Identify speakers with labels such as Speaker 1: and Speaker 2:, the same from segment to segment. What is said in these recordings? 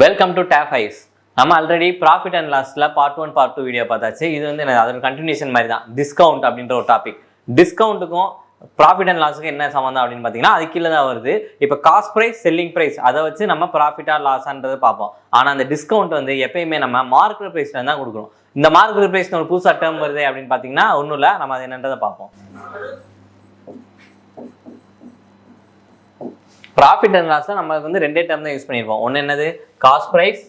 Speaker 1: Welcome to tab ice. நம்ம already profit and லாஸ்ல part 1 part 2 video பார்த்தாச்சு. இது வந்து அதோட கண்டினியூஷன் மாதிரி தான். டிஸ்கவுண்ட் அப்படின்ற ஒரு டாபிக். டிஸ்கவுண்ட்டுக்கும் ப்ராஃபிட் அண்ட் லாஸுக்கும் என்ன சம்மந்தம் அப்படின்னு பார்த்தீங்கன்னா அது கீழே தான் வருது. இப்போ காஸ்ட் ப்ரைஸ், செல்லிங் ப்ரைஸ் அதை வச்சு நம்ம ப்ராஃபிட்டா லாஸான்றதை பார்ப்போம். ஆனால் அந்த டிஸ்கவுண்ட் வந்து எப்பயுமே நம்ம மார்க்கெட் ப்ரைஸ்ல தான் கொடுக்குறோம். இந்த மார்க்கெட் ப்ரைஸ் ஒரு புதுசாக டேர்ம் வருது அப்படின்னு பார்த்தீங்கன்னா ஒன்றும் இல்லை, நம்ம அது என்னன்றதை பார்ப்போம். ப்ராஃபிட் அண்ட் லாஸ்ல நம்ம வந்து ரெண்டே டேர்ம் தான் யூஸ் பண்ணியிருப்போம். ஒன்று என்னது காஸ்ட் ப்ரைஸ்,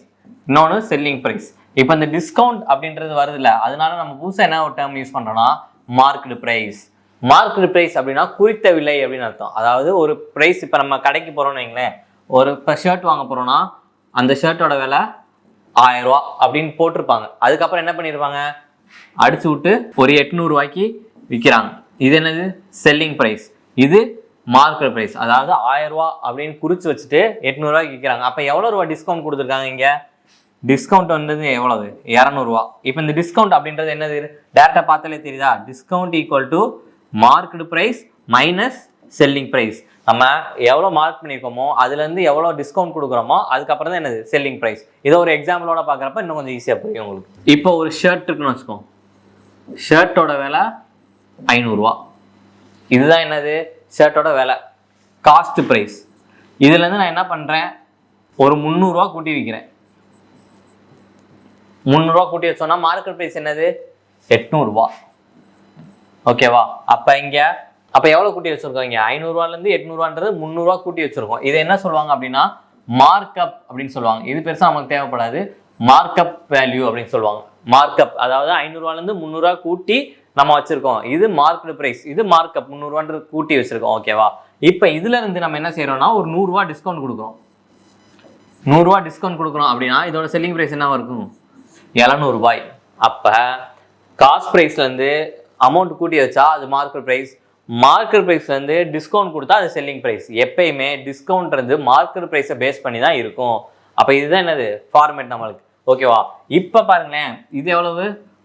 Speaker 1: இன்னொன்று செல்லிங் ப்ரைஸ். இப்போ இந்த டிஸ்கவுண்ட் அப்படின்றது வருது இல்லை, அதனால நம்ம புதுசாக என்ன ஒரு டேர்ம் யூஸ் பண்ணுறோம்னா மார்க்கெட் ப்ரைஸ். மார்க்கெட் ப்ரைஸ் அப்படின்னா குறித்த விலை அப்படின்னு அர்த்தம். அதாவது ஒரு ப்ரைஸ், இப்போ நம்ம கடைக்கு போகிறோம்னு வைங்களேன், ஒரு இப்போ ஷர்ட் வாங்க போகிறோம்னா அந்த ஷர்ட்டோட விலை 1000 ரூபா அப்படின்னு போட்டிருப்பாங்க. அதுக்கப்புறம் என்ன பண்ணியிருப்பாங்க, அடிச்சு விட்டு ஒரு 800 ரூபாய்க்கு விற்கிறாங்க. இது என்னது செல்லிங் ப்ரைஸ். இது மார்க்கெட் ப்ரைஸ். அதாவது 1000 ரூபா அப்படின்னு குறிச்சு வச்சுட்டு 800 ரூபாய்க்கு விற்கிறாங்க. அப்போ எவ்வளோ ரூபா டிஸ்கவுண்ட் கொடுத்துருக்காங்க இங்கே? டிஸ்கவுண்ட் வந்தது எவ்வளவு? 200 ரூபா. இப்போ இந்த டிஸ்கவுண்ட் அப்படின்றது என்னது? டேரக்டா பார்த்தாலே தெரியுதா? Discount equal to market price minus selling price. நம்ம எவ்வளோ மார்க் பண்ணியிருக்கோமோ அதுலேருந்து எவ்வளோ டிஸ்கவுண்ட் கொடுக்குறோமோ அதுக்கப்புறம் தான் என்னது செல்லிங் ப்ரைஸ். இதை ஒரு எக்ஸாம்பிளோட பார்க்குறப்ப இன்னும் கொஞ்சம் ஈஸியாக புரியும் உங்களுக்கு. இப்போ ஒரு ஷர்ட் இருக்குன்னு வச்சுக்கோங்க, ஷர்ட்டோட விலை 500 ரூபா. இதுதான் என்னது ஷர்ட்டோட விலை, காஸ்ட் ப்ரைஸ். இதுலேருந்து நான் என்ன பண்ணுறேன், ஒரு 300 ரூபா கூட்டி விற்கிறேன். 300 ரூபா கூட்டி வச்சோம்னா மார்க்கெட் ப்ரைஸ் என்னது 800 ரூபா. ஓகேவா? அப்போ இங்கே அப்போ எவ்வளோ கூட்டி வச்சுருக்கோம்? இங்கே 500 ரூபாலேருந்து 800 ரூபான்றது 300 ரூபா கூட்டி வச்சுருக்கோம். இதை என்ன சொல்லுவாங்க அப்படின்னா மார்க்அப் அப்படின்னு சொல்லுவாங்க. இது பெருசாக நமக்கு தேவைப்படாது, மார்க்அப் வேல்யூ அப்படின்னு சொல்லுவாங்க. மார்க்அப் அதாவது 500 ரூபாலேருந்து 300 ரூபா கூட்டி நம்ம வச்சிருக்கோம். இது மார்க்கெட் பிரைஸ், இது மார்க்அப் 300 ரூபான்றது கூட்டி வச்சிருக்கோம். ஓகேவா? இப்போ இதுல இருந்து நம்ம என்ன செய்யறோம்னா ஒரு 100 ரூபா டிஸ்கவுண்ட் கொடுக்குறோம். 100 ரூபா டிஸ்கவுண்ட் கொடுக்குறோம் அப்படின்னா இதோட செல்லிங் பிரைஸ் என்ன இருக்கும்? 700 ரூபாய். அப்ப காஸ்ட் பிரைஸ்ல இருந்து அமௌண்ட் கூட்டி வச்சா அது மார்க்கெட் பிரைஸ், மார்க்கெட் பிரைஸ்ல இருந்து டிஸ்கவுண்ட் கொடுத்தா அது செல்லிங் பிரைஸ். எப்பயுமே டிஸ்கவுண்ட்ன்றது மார்க்கெட் பிரைஸை பேஸ் பண்ணி தான் இருக்கும். அப்ப இதுதான் என்னது ஃபார்மேட் நம்மளுக்கு. ஓகேவா? இப்ப பாருங்களேன், இது எவ்வளவு?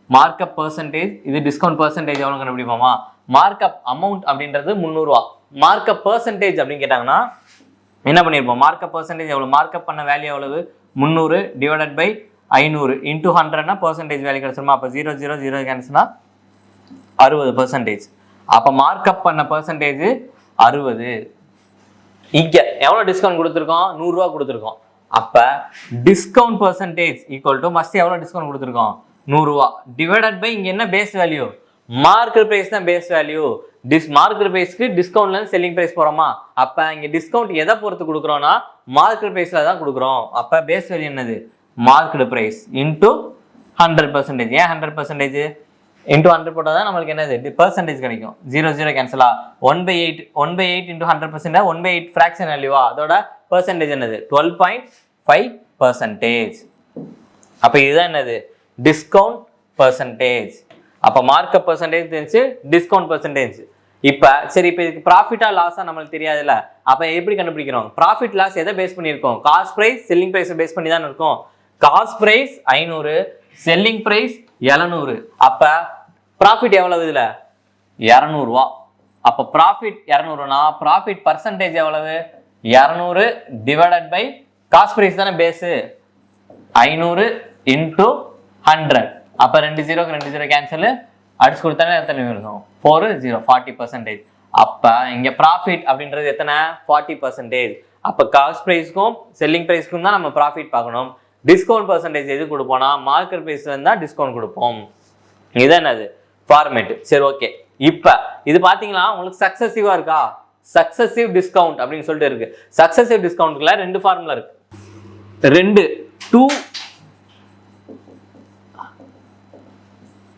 Speaker 1: மார்க்அப் பர்சன்டேஜ், இது டிஸ்கவுண்ட் பர்சன்டேஜ் எவ்வளோ கண்டுபிடிப்போமா? மார்க்அப் அமௌண்ட் அப்படின்றது 300 ரூபா. மார்க்அப் பர்சன்டேஜ் அப்படின்னு கேட்டாங்கன்னா என்ன பண்ணியிருப்போம்? மார்க்அப் பர்சன்டேஜ் எவ்வளோ? மார்க்அப் பண்ண வேல்யூ எவ்வளவு? 300 டிவைடட் பை 500 இன்டூ 100னா பர்சன்டேஜ் வேல்யூ கிடைச்சிருமா? அப்போ 0 கேன்சல்னா 60%. அப்போ மார்க்அப் பண்ண பர்சன்டேஜ் 60. இங்கே எவ்வளோ டிஸ்கவுண்ட் கொடுத்துருக்கோம்? 100 ரூபா கொடுத்துருக்கோம். அப்போ discount percentage equal to must எவ்வளோ டிஸ்கவுண்ட் கொடுத்துருக்கோம்? 100 ரூபா டிவைடட் பை இங்க என்ன பேஸ் வேல்யூ? மார்க்கெட் பிரைஸ் தான் பேஸ் வேல்யூ. மார்க்கெட் பிரைஸ்க்கு டிஸ்கவுண்ட்ல இருந்து செல்லிங் பிரைஸ் போறோமா? அப்ப இங்க டிஸ்கவுண்ட் எதை பொறுத்து கொடுக்குறோம்னா மார்க்கெட் பிரைஸ்ல தான் கொடுக்குறோம். அப்ப பேஸ் வேல்யூ என்னது? Market price into 100%. ஏன் 100%? இன்டூ 100 போட்டால் தான் நம்மளுக்கு என்னது பர்சன்டேஜ் கிடைக்கும். 0 கேன்சலா 1/8 இன்டூ 100%, 1/8 ஃபிராக்ஷன் வேல்யூவா? அதோட பர்சன்டேஜ் என்னது? 12.5%. அப்ப இதுதான் என்னது டிஸ்கவுண்ட் பர்சன்டேஜ். அப்ப மார்க்அப் பர்சன்டேஜ் தெரிஞ்சு, டிஸ்கவுண்ட் பர்சன்டேஜ். இப்ப சரி, இப்ப இதுக்கு ப்ராஃபிட்டா லாஸா நம்மளுக்கு தெரியாதுல்ல, அப்ப எப்படி கண்டுபிடிக்கிறோம்? ப்ராஃபிட் லாஸ் எதை பேஸ் பண்ணியிருக்கோம்? Cost price, selling price base பண்ணி தான் இருக்கும். Cost price 500, selling price 700. அப்ப ப்ராஃபிட் எவ்வளவு? இதுல 200 ரூபா. அப்ப ப்ராஃபிட் 200னா ப்ராஃபிட் பர்சன்டேஜ் எவ்வளவு? 200 டிவைடட் பை காஸ்ட் பிரைஸ் தானே பேஸ், 500 இன்டூ 100. அப்ப 2 0 கேன்சல், அடிச்சு கொடுத்தாலே எத்தனை இருக்கும்? 4 0 40%. அப்ப இங்க ப்ராஃபிட் அப்படின்றது எத்தனை? 40%. அப்ப காஸ்ட் பிரைஸ்க்கும் செல்லிங் பிரைஸ்க்கும் தான் நம்ம ப்ராஃபிட் பார்க்கணும். டிஸ்கவுண்ட் பர்சன்டேஜ் எது கொடுப்போம்னா மார்க்கெட் பிரைஸ்ல இருந்தா டிஸ்கவுண்ட் கொடுப்போம். இது என்னது ஃபார்மேட். சரி, ஓகே. இப்ப இது பாத்தீங்களா உங்களுக்கு சக்சசிவா இருக்கா? சக்சசிவ் டிஸ்கவுண்ட் அப்படின்னு சொல்லிட்டு இருக்கு. சக்சசிவ் டிஸ்கவுண்ட்ல 2 ஃபார்முலா இருக்கு.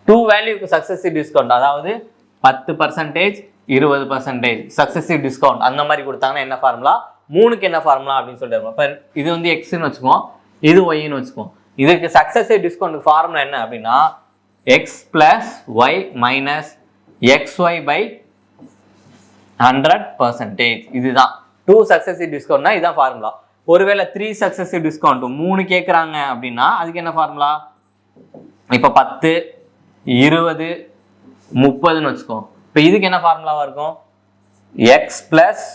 Speaker 1: 2 வேல்யூக்கு சக்சசிவ் டிஸ்கவுண்ட், அதாவது 10%, 20% சக்சசிவ் டிஸ்கவுண்ட் அந்த மாதிரி கொடுத்தாங்கன்னா என்ன ஃபார்முலா? 3க்கு என்ன ஃபார்முலா அப்படின்னு சொல்லிட்டு. இப்போ இது வந்து எக்ஸ்ன்னு வச்சுக்குவோம், இது ஒய்ன்னு வச்சுக்குவோம். இதுக்கு சக்சசிவ் டிஸ்கவுண்ட் ஃபார்முலா என்ன அப்படின்னா x plus y minus x y by 100%. இதுதான் 2 சக்சசிவ் டிஸ்கவுண்ட்னா இதுதான் ஃபார்முலா. ஒருவேளை 3 சக்சசிவ் டிஸ்கவுண்ட் 3 கேட்குறாங்க அப்படின்னா அதுக்கு என்ன ஃபார்முலா? இப்போ 10, 20, 30ன்னு வச்சுக்கோ. இப்போ இதுக்கு என்ன ஃபார்முலாவா இருக்கும்? X plus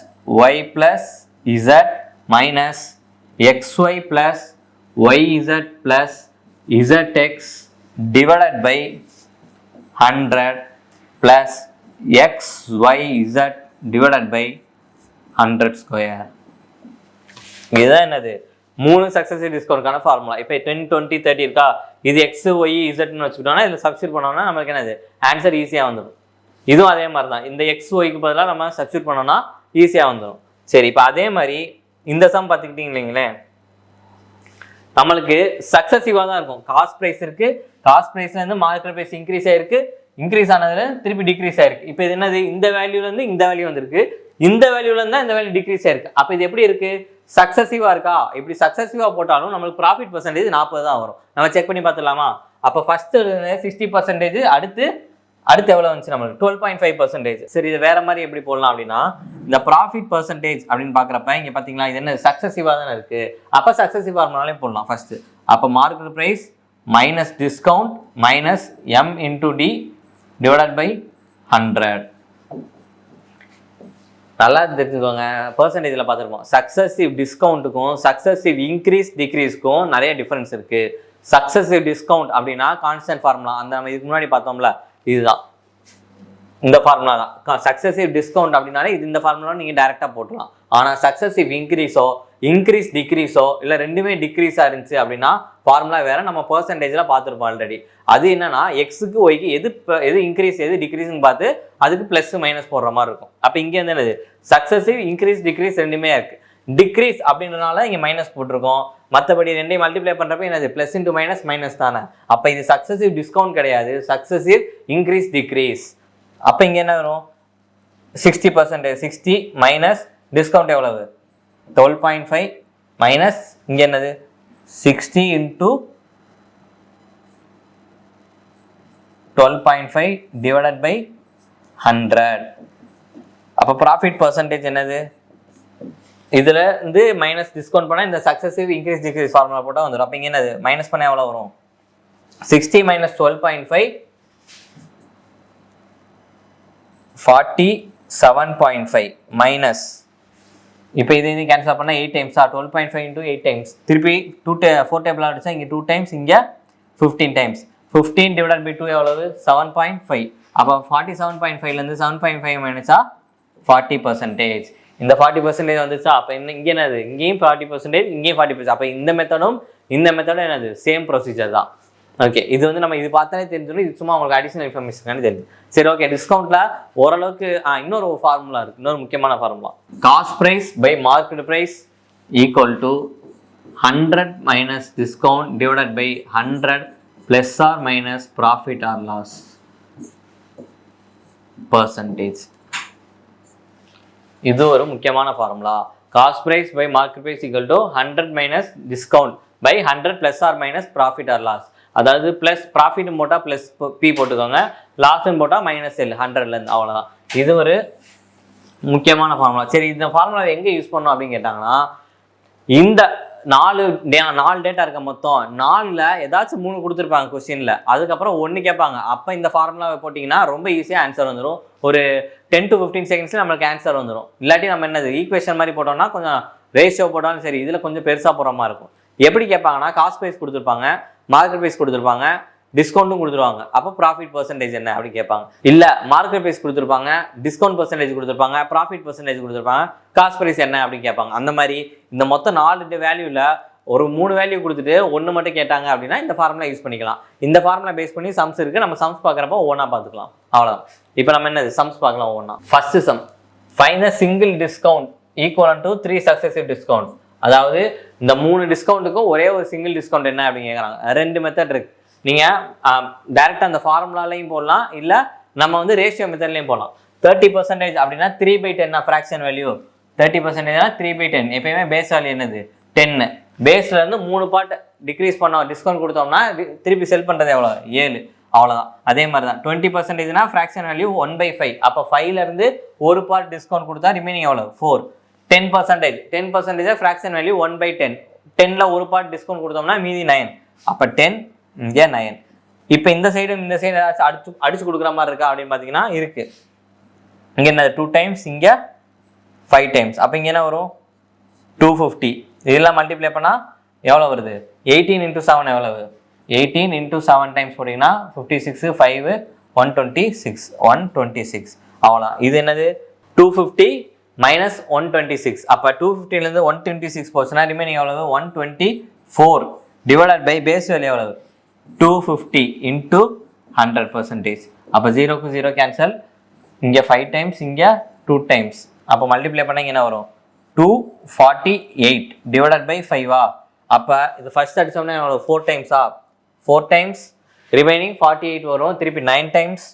Speaker 1: y plus z minus xy plus yz plus zx divided by 100 plus xyz divided by 100 square. இதுதான் என்னது மூணு சக்சஸிவ் டிஸ்கவுண்ட்கான ஃபார்முலா. இப்போ 10 20 30 இருக்கா, இது எக்ஸ் ஒய் இசட்னு வச்சுக்கிட்டோம்னா இதில் சப்ஸ்டியூட் பண்ணோம்னா நமக்கு என்னது ஆன்சர் ஈஸியாக வந்துடும். இதுவும் அதே மாதிரி தான், இந்த எக்ஸ் ஒய்க்கு பதிலாக நம்ம சப்ஸ்டியூட் பண்ணோம்னா ஈஸியாக வந்துடும். சரி, இப்போ அதே மாதிரி இந்த சம் பார்த்துக்கிட்டீங்க இல்லைங்களேன், நம்மளுக்கு சக்சஸிவாக தான் இருக்கும். காஸ்ட் ப்ரைஸ் இருக்கு, காஸ்ட் ப்ரைஸ்லேருந்து மார்க்கெட் ப்ரைஸ் இன்க்ரீஸ் ஆயிருக்கு, இன்க்ரீஸ் ஆனதுல திருப்பி டிக்ரீஸ் ஆயிருக்கு. இப்போ இது என்னது, இந்த வேல்யூலேருந்து இந்த வேல்யூ வந்திருக்கு, இந்த வேல்யூலேருந்து தான் இந்த வேல்யூ டிக்ரீஸ் ஆயிருக்கு. அப்போ இது எப்படி இருக்கு, சக்சஸிவா இருக்கா? இப்படி சக்சஸிவா போட்டாலும் நம்மளுக்கு ப்ராஃபிட் பர்சன்டேஜ் 40 தான் வரும். நம்ம செக் பண்ணி பார்த்துடலாமா? அப்போ ஃபர்ஸ்ட் 60%, அடுத்து எவ்வளோ வந்துச்சு நம்மளுக்கு 12.5%. சரி, இது வேற மாதிரி எப்படி போடலாம் அப்படின்னா, இந்த ப்ராஃபிட் பர்சன்டேஜ் அப்படின்னு பார்க்குறப்ப இங்கே பார்த்தீங்களா இது என்ன சக்சஸிவாக தானே இருக்கு. அப்போ சக்சஸிவ் ஃபார்முலாலே போடலாம் ஃபர்ஸ்ட். அப்போ market price minus discount minus m into d divided by 100. நல்லா தெரிஞ்சுக்கோங்க, பர்சன்டேஜில் பார்த்துருப்போம். சக்சஸிவ் டிஸ்கவுண்ட்டுக்கும் சக்சஸிவ் இன்க்ரீஸ் டிக்ரீஸ்க்கும் நிறைய டிஃப்ரென்ஸ் இருக்குது. சக்சஸிவ் டிஸ்கவுண்ட் அப்படின்னா கான்ஸ்டன்ட் ஃபார்முலா, அந்த நம்ம இதுக்கு முன்னாடி பார்த்தோம்ல, இதுதான் இந்த ஃபார்முலா தான். சக்சஸிவ் டிஸ்கவுண்ட் அப்படின்னாலே இது இந்த ஃபார்முலா நீங்கள் டேரெக்டாக போட்டுலாம். ஆனால் சக்சஸிவ் இன்க்ரீஸ் டிக்ரீஸோ இல்லை ரெண்டுமே டிக்ரீஸாக இருந்துச்சு அப்படின்னா ஃபார்முலா வேறு, நம்ம பர்சன்டேஜில் பார்த்துருப்போம் ஆல்ரெடி. அது என்னன்னா எக்ஸுக்கு ஒய்க்கு எது இன்க்ரீஸ் எது டிக்ரீஸ்னு பார்த்து அதுக்கு ப்ளஸ் மைனஸ் போடுற மாதிரி இருக்கும். அப்போ இங்கே வந்து என்னது சக்சஸிவ் இன்க்ரீஸ் டிக்ரீஸ் ரெண்டுமே இருக்குது. டிக்ரீஸ் அப்படின்றனால இங்கே மைனஸ் போட்டிருக்கோம், மற்றபடி ரெண்டையும் மல்டிப்ளை பண்ணுறப்ப என்னது ப்ளஸ் இன்ட்டு மைனஸ் தானே. அப்போ இது சக்சஸிவ் டிஸ்கவுண்ட் கிடையாது, சக்சஸிவ் இன்க்ரீஸ் டிக்ரீஸ். அப்போ இங்கே என்ன வரும் 60%, 60 மைனஸ் டிஸ்கவுண்ட் எவ்வளவு 12.5 மைனஸ் இங்கே என்னது 60 இன்ட்டு 12.5 டிவைடட் பை 100. அப்போ ப்ராஃபிட் பர்சன்டேஜ் என்னது, இதில் வந்து மைனஸ் டிஸ்கவுண்ட் பண்ணால் இந்த சக்சஸிவ் இன்க்ரீஸ் டிக்ரீஸ் ஃபார்முலா போட்டால் வந்துடும். அப்போ இங்கே என்னது மைனஸ் பண்ணால் எவ்வளோ வரும் 60 மைனஸ் 12.5 47.5 மைனஸ் இப்போ இது கேன்சல் பண்ணால் 8 டைம்ஸா 12.5 இன்ட்டு 8 டைம்ஸ், திருப்பி 4 டேபிள் ஆகிடுச்சா, இங்கே 2 டைம்ஸ், இங்கே 15 டைம்ஸ். 15 டிவைடட் பை 2 எவ்வளவு 7.5. அப்போ 47.5லேருந்து 7.5 மைனஸா 40%. இந்த 40% வந்துச்சா, அப்போ இங்கே என்னது இங்கேயும் 40%, இங்கேயும் 40%. அப்போ இந்த மெத்தடும் என்னது சேம் ப்ரொசீஜர் தான். ஓகே, இது வந்து நம்ம இது பார்த்தாலே தெரிஞ்சிடும், இது சும்மா உங்களுக்கு அடிஷனல் இன்ஃபர்மேஷன் தெரியும். சரி, ஓகே, டிஸ்கவுண்ட்ல ஓரளவுக்கு இன்னொரு ஃபார்முலா இருக்கு, இன்னொரு முக்கியமான formula. Cost price by market price equal to 100 minus discount divided by 100 plus or minus profit or loss percentage. இது ஒரு முக்கியமான formula. Cost price by market price equal to 100 minus discount by 100 plus or minus profit or loss. அதாவது plus profit போட்டால் plus p போட்டுக்கோங்க, லாஸ்ன்னு போட்டால் minus L 100லேருந்து, அவ்வளோதான். இது ஒரு முக்கியமான ஃபார்முலா. சரி, இந்த ஃபார்முலா எங்கே யூஸ் பண்ணோம் அப்படின்னு கேட்டாங்கன்னா, இந்த 4 டேட்டா இருக்க மொத்தம் 4ல் ஏதாச்சும் 3 கொடுத்துருப்பாங்க கொஸ்டினில், அதுக்கப்புறம் 1 கேட்பாங்க. அப்போ இந்த ஃபார்முலாவை போட்டிங்கன்னா ரொம்ப ஈஸியாக ஆன்சர் வந்துடும். ஒரு 10 to 15 செகண்ட்ஸில் நம்மளுக்கு ஆன்சர் வந்துடும். இல்லாட்டி நம்ம என்னது ஈக்குவேஷன் மாதிரி போட்டோம்னா கொஞ்சம் ரேஷியோ போட்டாலும் சரி, இதில் கொஞ்சம் பெருசாக போகிற மாதிரி இருக்கும். எப்படி கேட்பாங்கன்னா, காஸ்ட் ப்ரைஸ் கொடுத்துருப்பாங்க, மார்க்கெட் ப்ரைஸ் கொடுத்துருப்பாங்க, டிஸ்கவுண்ட்டும் கொடுத்துருவாங்க. அப்போ ப்ராஃபிட் பர்சன்டேஜ் என்ன அப்படின்னு கேட்பாங்க. இல்லை மார்க்கெட் ப்ரைஸ் கொடுத்துருப்பாங்க, டிஸ்கவுண்ட் பர்சன்டேஜ் கொடுத்துருப்பாங்க, ப்ராஃபிட் பர்சன்டேஜ் கொடுத்துருப்பாங்க, காஸ்ட் ப்ரைஸ் என்ன அப்படின்னு கேட்பாங்க. அந்த மாதிரி இந்த மொத்தம் 4 வேல்யூவில் ஒரு 3 வேல்யூ கொடுத்துட்டு 1 மட்டும் கேட்டாங்க அப்படின்னா இந்த ஃபார்முலா யூஸ் பண்ணிக்கலாம். இந்த ஃபார்முலா பேஸ் பண்ணி சம்ஸ் இருக்குது, நம்ம சம்ஸ் பார்க்குறப்போ ஒவ்வொன்றா பார்த்துக்கலாம். அவ்வளோதான். இப்போ நம்ம என்னது சம்ஸ் பார்க்கலாம் ஒவ்வொன்றா. First sum, find the single discount equal to 3 successive discount. அதாவது இந்த 3 டிஸ்கவுண்ட்டுக்கும் ஒரே ஒரு சிங்கிள் டிஸ்கவுண்ட் என்ன அப்படின்னு கேட்குறாங்க. 2 மெத்தட் இருக்கு. நீங்கள் டேரெக்டாக அந்த ஃபார்முலாலையும் போடலாம், இல்லை நம்ம வந்து ரேஷியோ மெத்தட்லையும் போடலாம். 30% அப்படின்னா 3/10 ஃப்ராக்ஷன் வேல்யூ. 30%னா 3/10. எப்பயுமே பேஸ் வேல்யூ என்னது 10. பேஸ்லேருந்து 3 பார்ட் டிக்ரீஸ் பண்ணோம், டிஸ்கவுண்ட் கொடுத்தோம்னா திருப்பி செல் பண்ணுறது எவ்வளோ 7, அவ்வளோதான். அதே மாதிரி தான் 20%னா ஃப்ராக்ஷன் வேல்யூ 1/5. அப்போ 5லேருந்து ஒரு பார்ட் டிஸ்கவுண்ட் கொடுத்தா ரிமைனிங் எவ்வளோ 4. 10% ஃப்ராக்ஷன் வேல்யூ 1/10. 10ல் ஒரு பார்ட் டிஸ்கவுண்ட் கொடுத்தோம்னா மீதி 9. அப்போ 10 இங்கே 9. இப்போ இந்த சைடு ஏதாச்சும் அடிச்சு கொடுக்குற மாதிரி இருக்கா அப்படின்னு பார்த்தீங்கன்னா இருக்கு. இங்கே என்ன 2 டைம்ஸ், இங்கே 5 டைம்ஸ். அப்போ இங்கே என்ன வரும் 250. இதெல்லாம் மல்டிப்ளை பண்ணால் எவ்வளோ வருது 18 into 7 எவ்வளவு 18 into 7 டைம்ஸ் போட்டிங்கன்னா 56 5 126 126 அவ்வளோ. இது என்னது 250 minus 126. அப்போ 250லேருந்து 126 போச்சுன்னா ரிமைனிங் எவ்வளவு 124 டிவைடட் பை பேஸ் வேல்யூ எவ்வளவு 250 into 100%. அப்போ 0க்கு 0 கேன்சல், இங்கே 5 டைம்ஸ் இங்கே 2 டைம்ஸ், அப்போ மல்டிப்ளை பண்ண என்ன வரும் 248 டிவைடட் பை 5. அப்போ இது ஃபர்ஸ்ட் அடிச்சோம்னா எவ்வளோ 4 டைம்ஸா 4 டைம்ஸ் ரிமைனிங் 48 வரும், திருப்பி 9 டைம்ஸ்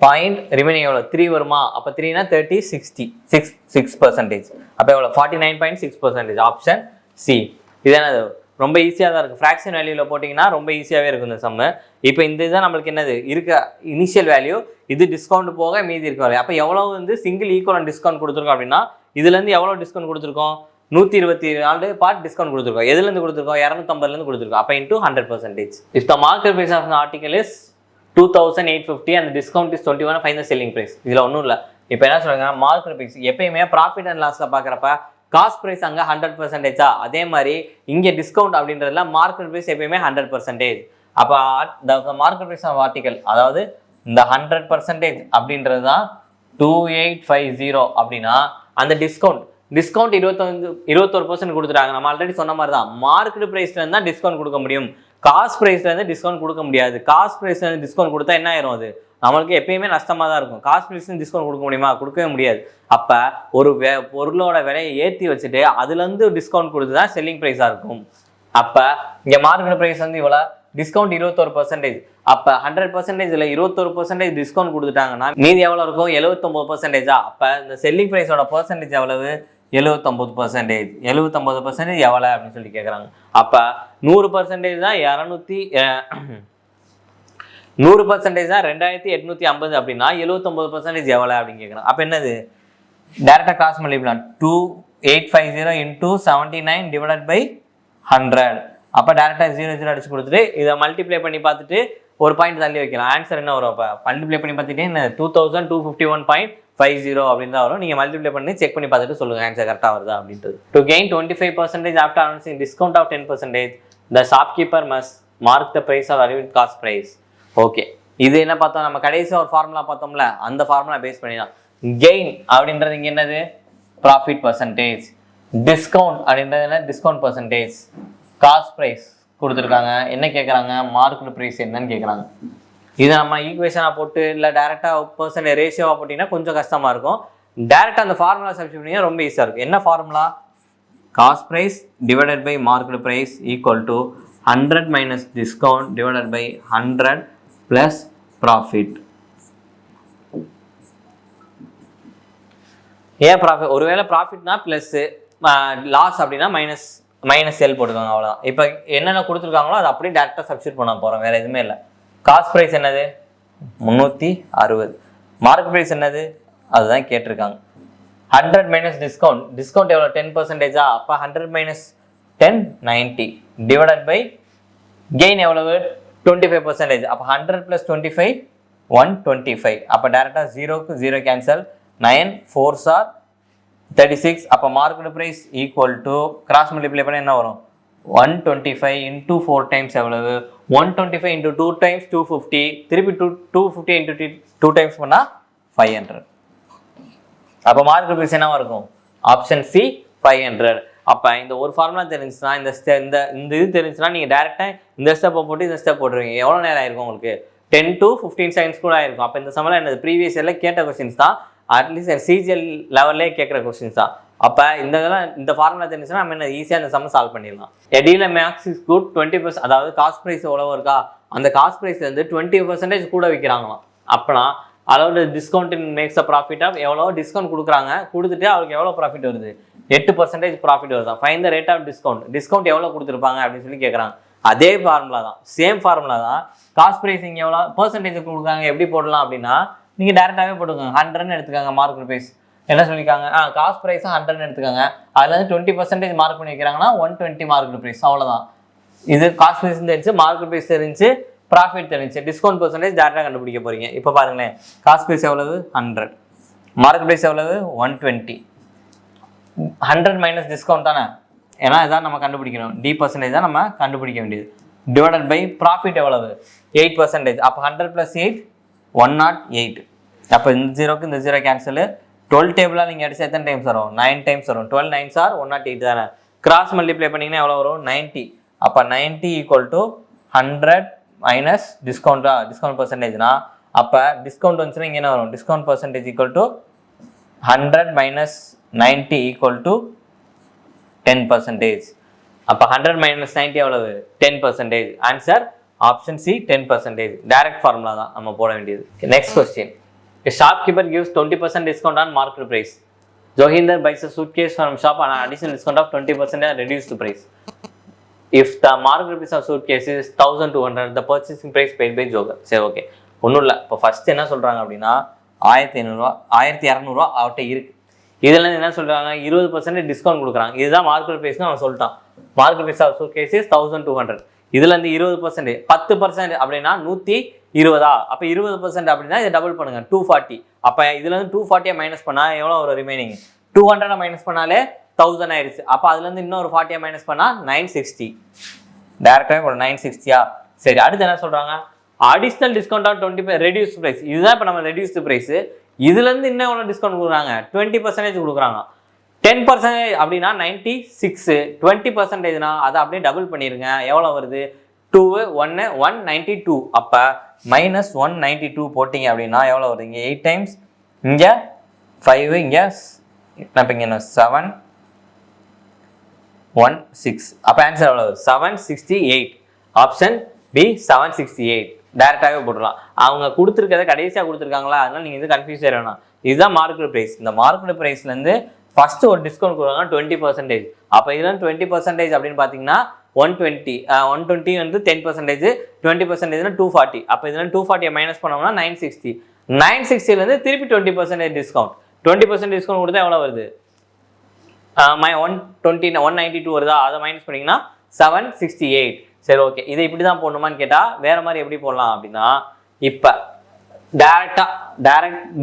Speaker 1: பாயிண்ட் ரிமைனிங் எவ்வளோ 3 வருமா, அப்போ 3னா 30 60 6%. அப்போ எவ்வளோ 49.6%. Option C. இது என்னது ரொம்ப ஈஸியாக தான் இருக்குது. ஃப்ராக்ஷன் வேல்யூவில் போட்டிங்கன்னா ரொம்ப ஈஸியாகவே இருக்கும் இந்த சம்மு. இப்போ இந்த இதுதான் நம்மளுக்கு என்னது இருக்க இனிஷியல் வேல்யூ, இது டிஸ்கவுண்ட் போக மீதி இருக்க வேல்யூ. அப்போ எவ்வளோ வந்து சிங்கிள் ஈக்குவல் டிஸ்கவுண்ட் கொடுத்துருக்கோம் அப்படின்னா இதுலேருந்து எவ்வளோ டிஸ்கவுண்ட் கொடுத்துருக்கோம் 124 பார்ட் டிஸ்கவுண்ட் கொடுத்துருக்கோம். எதுலேருந்து கொடுத்துருக்கோம் 250லேருந்து கொடுத்துருக்கோம். அப்போ into 100%. If the market price of the article is 2850 and discount is 21, find the selling price. இதில் ஒன்றும் இல்லை. இப்போ என்ன சொல்லுங்க, மார்க்கெட் ப்ரைஸ் எப்பயுமே ப்ராஃபிட் அண்ட் லாஸில் பார்க்குறப்ப காஸ்ட் ப்ரைஸ் அங்கே 100%. அதே மாதிரி இங்கே டிஸ்கவுண்ட் அப்படின்றதுல மார்க்கெட் ப்ரைஸ் எப்பயுமே 100%. அப்போ the market price of article, அதாவது இந்த 100% அப்படின்றது தான் 2850 அப்படின்னா அந்த டிஸ்கவுண்ட் 21% கொடுத்துட்டாங்க. நம்ம ஆல்ரெடி சொன்ன மாதிரி தான் மார்க்கெட் ப்ரைஸ்லேருந்து தான் டிஸ்கவுண்ட் கொடுக்க முடியும், காஸ்ட் ப்ரைஸ்லேருந்து டிஸ்கவுண்ட் கொடுக்க முடியாது. காஸ்ட் ப்ரைஸ்லேருந்து டிஸ்கவுண்ட் கொடுத்தா என்ன ஆயிரும், அது நம்மளுக்கு எப்பயுமே நஷ்டமாக தான் இருக்கும். காஸ்ட் ப்ரைஸ்லேருந்து டிஸ்கவுண்ட் கொடுக்க முடியுமா, கொடுக்கவே முடியாது. அப்போ ஒரு பொருளோட விலையை ஏற்றி வச்சுட்டு அதுலேருந்து டிஸ்கவுண்ட் கொடுத்து தான் செல்லிங் ப்ரைஸாக இருக்கும். அப்போ இங்கே மார்க்கெட் ப்ரைஸ் வந்து இவ்வளோ டிஸ்கவுண்ட் 21%. அப்போ 100%ல் 21% டிஸ்கவுண்ட் கொடுத்துட்டாங்கன்னா மீதி எவ்வளோ இருக்கும் 79%. அப்போ இந்த செல்லிங் ப்ரைஸோட பர்சன்டேஜ் எவ்வளவு 79%. 79% எவ்வளோ அப்படின்னு சொல்லி கேட்குறாங்க. அப்போ 100% தான் 100% தான் 2850 அப்படின்னா 79% எவ்வளோ அப்படின்னு கேட்குறாங்க. அப்போ என்னது டேரெக்டாக கிராஸ் மல்டிப்ளான் 2850 into 79 டிவைடட் பை 100. அப்போ டேரெக்டாக 0 அடிச்சு கொடுத்துட்டு இதை மல்டிப்ளை பண்ணி பார்த்துட்டு ஒரு பாயிண்ட் தள்ளி வைக்கலாம். ஆன்சர் என்ன வரும், அப்போ மல்டிப்ளை பண்ணி பார்த்துட்டு என்ன 2251.50 அப்படின்னு தான் வரும். நீங்கள் மல்டிப்ளை பண்ணி செக் பண்ணி பார்த்துட்டு சொல்லுங்கள் ஆன்சர் கரெக்டாக வருதா அப்படின்றது. To gain 25% after announcing discount of 10%, the shopkeeper must mark the price of arrival cost price. Okay, இது என்ன பார்த்தோம், நம்ம கடைசியாக ஒரு ஃபார்முலா பார்த்தோம்ல, அந்த ஃபார்முலா பேஸ் பண்ணி தான். கெயின் அப்படின்றது இங்கே என்னது ப்ராஃபிட் பர்சன்டேஜ், டிஸ்கவுண்ட் அப்படின்றது என்ன டிஸ்கவுண்ட் பர்சன்டேஜ், காஸ்ட் ப்ரைஸ் கொடுத்துருக்காங்க, என்ன கேட்குறாங்க மார்க்கெட் ப்ரைஸ் என்னன்னு கேட்குறாங்க. இதை நம்ம ஈக்குவேஷனாக போட்டு இல்லை டேரெக்டாக பர்சன்டேஜ் ரேஷியோவாக போட்டிங்கன்னா கொஞ்சம் கஷ்டமாக இருக்கும். டேரெக்டாக அந்த ஃபார்முலா சப்ஸ்டிட்யூட் பண்ணிங்கன்னா ரொம்ப ஈஸியாக இருக்கும். என்ன formula, cost price divided by market price equal to 100 minus discount divided by 100 plus profit. ஏன் ப்ராஃபிட், ஒருவேளை ப்ராஃபிட்னா ப்ளஸ்ஸு, லாஸ் அப்படின்னா மைனஸ் எல் போட்டுக்கோங்க, அவ்வளோதான். இப்போ என்னென்ன கொடுத்துருக்காங்களோ அதை அப்படியே டேரெக்டாக சப்ஸ்டிட்யூட் பண்ண போகிறோம், வேறு எதுவுமே இல்லை. காஸ்ட் ப்ரைஸ் என்னது 360, மார்க்கெட் ப்ரைஸ் என்னது அதுதான் கேட்டிருக்காங்க. 100 மைனஸ் டிஸ்கவுண்ட் எவ்வளோ 10%. அப்போ 100 மைனஸ் 10 90 டிவைடட் பை கெயின் எவ்வளவு 25%. அப்போ 100 + 25 125. அப்போ டேரெக்டாக 0க்கு 0 கேன்சல், 9 4s are 36. அப்போ market price equal to cross multiply பண்ண என்ன வரும் 125 into 4 டைம்ஸ் எவ்வளவு 125 into 2 டைம்ஸ் 250, திருப்பி 250 into 2 டைம்ஸ் பண்ணால் 500. அப்போ மார்க்கெட் ப்ரைஸ் என்னவா இருக்கும் ஆப்ஷன் சி 500. அப்போ இந்த ஒரு ஃபார்முலா தெரிஞ்சுன்னா இந்த இது தெரிஞ்சுன்னா நீங்கள் டேரெக்டாக இந்த ஸ்டெப்பை போட்டு இந்த ஸ்டெப் போட்டுருவீங்க. எவ்வளோ நேரம் ஆயிருக்கும் உங்களுக்கு 10 to 15 செகண்ட்ஸ் கூட ஆயிருக்கும். அப்போ இந்த சமயம் என்னது ப்ரீவியஸ் இயரில் கேட்ட கொஸ்டின்ஸ் தான், அட்லீஸ்ட் சிஜிஎல் லெவல்லே கேட்குற கொஸ்டின்ஸ் தான். அப்போ இந்த ஃபார்முலா தெரிஞ்சுன்னா நம்ம என்ன ஈஸியாக இந்த சம் சால்வ் பண்ணிடலாம். எடியில் மேக்ஸ் இஸ் குட் 20%, அதாவது காஸ்ட் ப்ரைஸ் எவ்வளோ இருக்கா அந்த காஸ்ட் ப்ரைஸ்லேருந்து 20% கூட விற்கிறாங்களாம். அப்போனா அதாவது discount makes a profit of எவ்வளோ டிஸ்கவுண்ட் கொடுக்குறாங்க, கொடுத்துட்டு அவருக்கு எவ்வளோ ப்ராஃபிட் வருது 8% ப்ராஃபிட் வருது. Find the rate of discount எவ்வளோ கொடுத்துருப்பாங்க அப்படின்னு சொல்லி கேட்குறாங்க. அதே ஃபார்முலா தான், சேம் ஃபார்முலா தான். காஸ்ட் ப்ரைஸிங் எவ்வளோ பர்சன்டேஜ் கொடுக்குறாங்க, எப்படி போடலாம் அப்படின்னா நீங்கள் டேரெக்டாகவே போட்டுக்கோங்க. 100ன்னு எடுத்துக்காங்க மார்க்கெட் ப்ரைஸ், என்ன சொல்லியிருக்காங்க காஸ்ட் ப்ரைஸும் 100ன்னு எடுத்துக்காங்க. அதில் வந்து 20% மார்க் பண்ணி வைக்கிறாங்கன்னா 120 மார்க்கெட் ப்ரைஸ், அவ்வளோதான். இது காஸ்ட் ப்ரைஸ் தெரிஞ்சு, மார்க்கெட் ப்ரைஸ் தெரிஞ்சு, ப்ராஃபிட் தெரிஞ்சு, டிஸ்கவுண்ட் பர்சன்டேஜ் டேரெக்டாக கண்டுபிடிக்க போகிறீங்க. இப்போ பாருங்களேன், காஸ்ட் ப்ரைஸ் எவ்வளவு 100, மார்க்கெட் ப்ரைஸ் எவ்வளவு 120, 100 மைனஸ் டிஸ்கவுண்ட் தானே ஏன்னா இதான் நம்ம கண்டுபிடிக்கணும், டி பர்சன்டேஜ் தான் நம்ம கண்டுபிடிக்க வேண்டியது. டிவைடட் பை ப்ராஃபிட் எவ்வளவு 8%. அப்போ 100 + 8 108. அப்போ இந்த ஜீரோக்கு இந்த ஜீரோ கேன்சல். 12 டேபிளாக நீங்கள் அடிச்சு எத்தனை டைம்ஸ் வரும்? 9 டைம்ஸ் வரும். 12 9s are 108 தானே. கிராஸ் மல்டிப்ளை பண்ணிங்கன்னா எவ்வளோ வரும்? 90. அப்போ 90 = 100 மைனஸ் டிஸ்கவுண்ட்டா, டிஸ்கவுண்ட் பர்சன்டேஜ்னா அப்போ டிஸ்கவுண்ட் வந்துச்சுன்னா இங்கே என்ன வரும்? Discount percentage = 100 minus 90 = 10%. அப்போ 100 மைனஸ் 90 எவ்வளவு? 10%. Answer option C 10%. Direct formula தான் நம்ம போட வேண்டியது. Next question. A shopkeeper gives 20% discount on market price. Johinder buys a suitcase from shop on an additional discount of 20% at reduced price. If the market price of suitcase is 1200, the purchasing price paid by Jogar. சரி okay, ஒன்றும் இல்லை. இப்போ first என்ன சொல்கிறாங்க அப்படின்னா 1500 1200 அவர்கிட்ட இருக்கு. இதில் என்ன சொல்கிறாங்க? 20% டிஸ்கவுண்ட் கொடுக்குறாங்க. இதுதான் மார்க்கெட் ப்ரைஸ்னு அவன் சொல்லிட்டான். Market price of suitcase is 1200. இதுலேருந்து 20% 10% அப்படின்னா 120. அப்போ 20% அப்படின்னா இதை டபுள் பண்ணுங்க 240. அப்போ இதுலேருந்து 240 மைனஸ் பண்ணால் எவ்வளோ ஒரு ரிமைனிங்? 200 மைனஸ் பண்ணாலே 1000 ஆயிடுச்சு. அப்போ அதுலேருந்து இன்னொரு 40 மைனஸ் பண்ணால் 960. டேரக்டாக ஒரு 960. சரி, அடுத்து என்ன சொல்கிறாங்க? Additional discount of 20% reduce price. இதுதான் இப்போ நம்ம ரெடியூஸ்டு ப்ரைஸு. இதுலேருந்து இன்னும் எவ்வளோ டிஸ்கவுண்ட் கொடுக்குறாங்க? 20% கொடுக்குறாங்க. 10% அப்படின்னா 96. 20%னா அதை அப்படியே டபுள் பண்ணிடுங்க. எவ்வளோ வருது? 2 1 192. அப்போ மைனஸ் 192 போட்டிங்க அப்படின்னா எவ்வளோ வருது? இங்கே 8 டைம்ஸ், இங்கே 5, இங்கே இப்போ இங்கே 7 1 6. அப்போ ஆன்சர் எவ்வளோ? 768. Option B 768. டேரெக்டாகவே போட்டுடலாம். அவங்க கொடுத்துருக்கதை கடைசியாக கொடுத்துருக்காங்களா, அதனால நீங்கள் இது கன்ஃபியூஸ் வேணாம். இதுதான் மார்க்கெட் ப்ரைஸ். இந்த மார்க்கெட் ப்ரைஸ்லேருந்து ஃபஸ்ட்டு ஒரு டிஸ்கவுண்ட் கொடுக்குறாங்க 20%. அப்போ இதில் 20% அப்படின்னு பார்த்தீங்கன்னா 120 வந்து 10%, 20%னா 240. அப்போ இதில் 240 மைனஸ் பண்ணோம்னா 960. 960லேருந்து திருப்பி 20% டிஸ்கவுண்ட். 20% டிஸ்கவுண்ட் கொடுத்தா எவ்வளோ வருது? 192 வருதா? அதை மைனஸ் பண்ணிங்கன்னா 768. சரி ஓகே, இதை இப்படி தான் போடணுமான்னு கேட்டால் வேறு மாதிரி எப்படி போடலாம் அப்படின்னா, இப்போ டைரக்ட்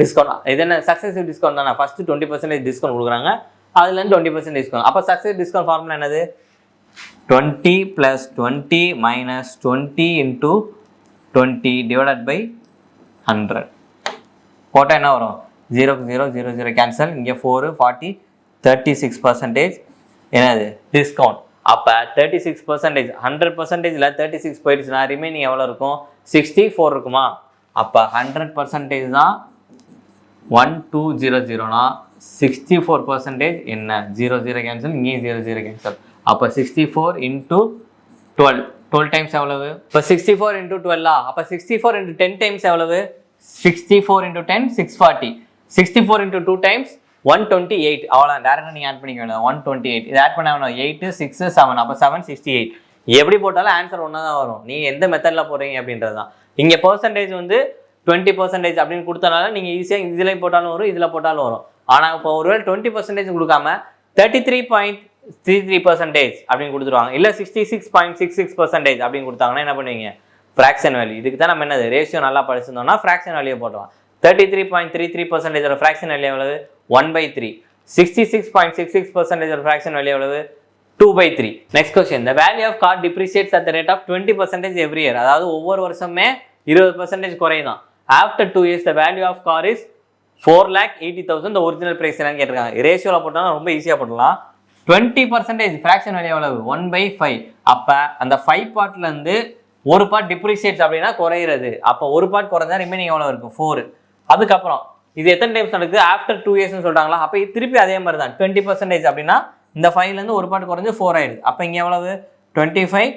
Speaker 1: டிஸ்கவுண்ட் இது என்ன? சக்ஸஸிவ் டிஸ்கவுண்ட் தானே. ஃபஸ்ட்டு 20% டிஸ்கவுண்ட் கொடுக்குறாங்க, அதுலேருந்து 20% டிஸ்கவுண்ட். அப்போ சக்ஸஸ் டிஸ்கவுண்ட் ஃபார்முலா என்னது? 20 + 20 minus 20 into 20 divided by 100. போட்டால் என்ன வரும்? 0 0 0 0 கேன்சல். இங்கே 4 40 36%. என்னது? டிஸ்கவுண்ட். அப்போ 36%. 100%ல் 36 போயிடுச்சுன்னா ரிமைனிங் எவ்வளோ இருக்கும்? 64 இருக்குமா? அப்போ 100% தான் 1200னா 64% என்ன? 0 0 கேன்சல், இங்கேயும் 0 0 கேன்சல். அப்போ 64 × 12. 12 டைம்ஸ் எவ்வளவு? இப்போ 64 × 12. அப்போ 64 × 10 டைம்ஸ் எவ்வளவு? 64 × 10 640. 64 × 2 டைம்ஸ் 128. அவ்வளோ டேரெக்டாக நீங்கள் ஆட் பண்ணிக்க வேண்டாம். 128 இது ஆட் பண்ண வேணும். 8 6 7. அப்போ 768. எப்படி போட்டாலும் ஆன்சர் ஒன்றா தான் வரும். நீங்கள் எந்த மெத்தடில் போடுறீங்க அப்படின்றது தான். இங்கே பர்சன்டேஜ் வந்து 20% அப்படின்னு கொடுத்தனால நீங்கள் ஈஸியாக இதில் போட்டாலும் வரும், இதில் போட்டாலும் வரும். ஆனால் இப்போ ஒருவேளை 20% கொடுக்காம 33.33% அப்படின்னு கொடுத்துருவாங்க, இல்லை 66.66% அப்படின்னு கொடுத்தாங்கன்னா என்ன பண்ணுவீங்க? Fraction value. இதுக்கு தான் நம்ம என்னது? ரேஷியோ நல்லா படிச்சிருந்தோம்னா ஃப்ராக்ஷன் வேல்யூ போட்டலாம். 33.33% ஃப்ராக்ஷன் வேல்யூ எவ்வளவு? 1/3. 66.66% ஃப்ராக்ஷன் வேல்யூ எவ்வளவு? 2/3. Next question. The value of car depreciates at the rate of 20% every year. அதாவது ஒவ்வொரு வருஷமே 20% குறையுதான். After 2 years the value of car is 4,80,000. the original price என்னன்னு கேட்டிருக்காங்க. ரேஷியோவில் போட்டால் ரொம்ப ஈஸியாக போடலாம். 20% ஃப்ராக்ஷன் வேல்யூ எவ்வளவு? 1/5. அப்போ அந்த 5 பார்ட்லேருந்து ஒரு பார்ட் டிப்ரிசியேட்ஸ் அப்படின்னா குறையிறது. அப்போ ஒரு பார்ட் குறைஞ்சா ரிமைனிங் எவ்வளோ இருக்கும்? 4. அதுக்கப்புறம் இது எத்தனை டைம்ஸ் நடக்குது? ஆஃப்டர் 2 இயர்ஸ்னு சொல்கிறாங்களா? அப்போ திருப்பி அதே மாதிரி தான் 20% அப்படின்னா இந்த 5லேருந்து ஒரு பார்ட் குறைஞ்சு 4 ஆயிடுது. அப்போ இங்கே எவ்வளவு? 25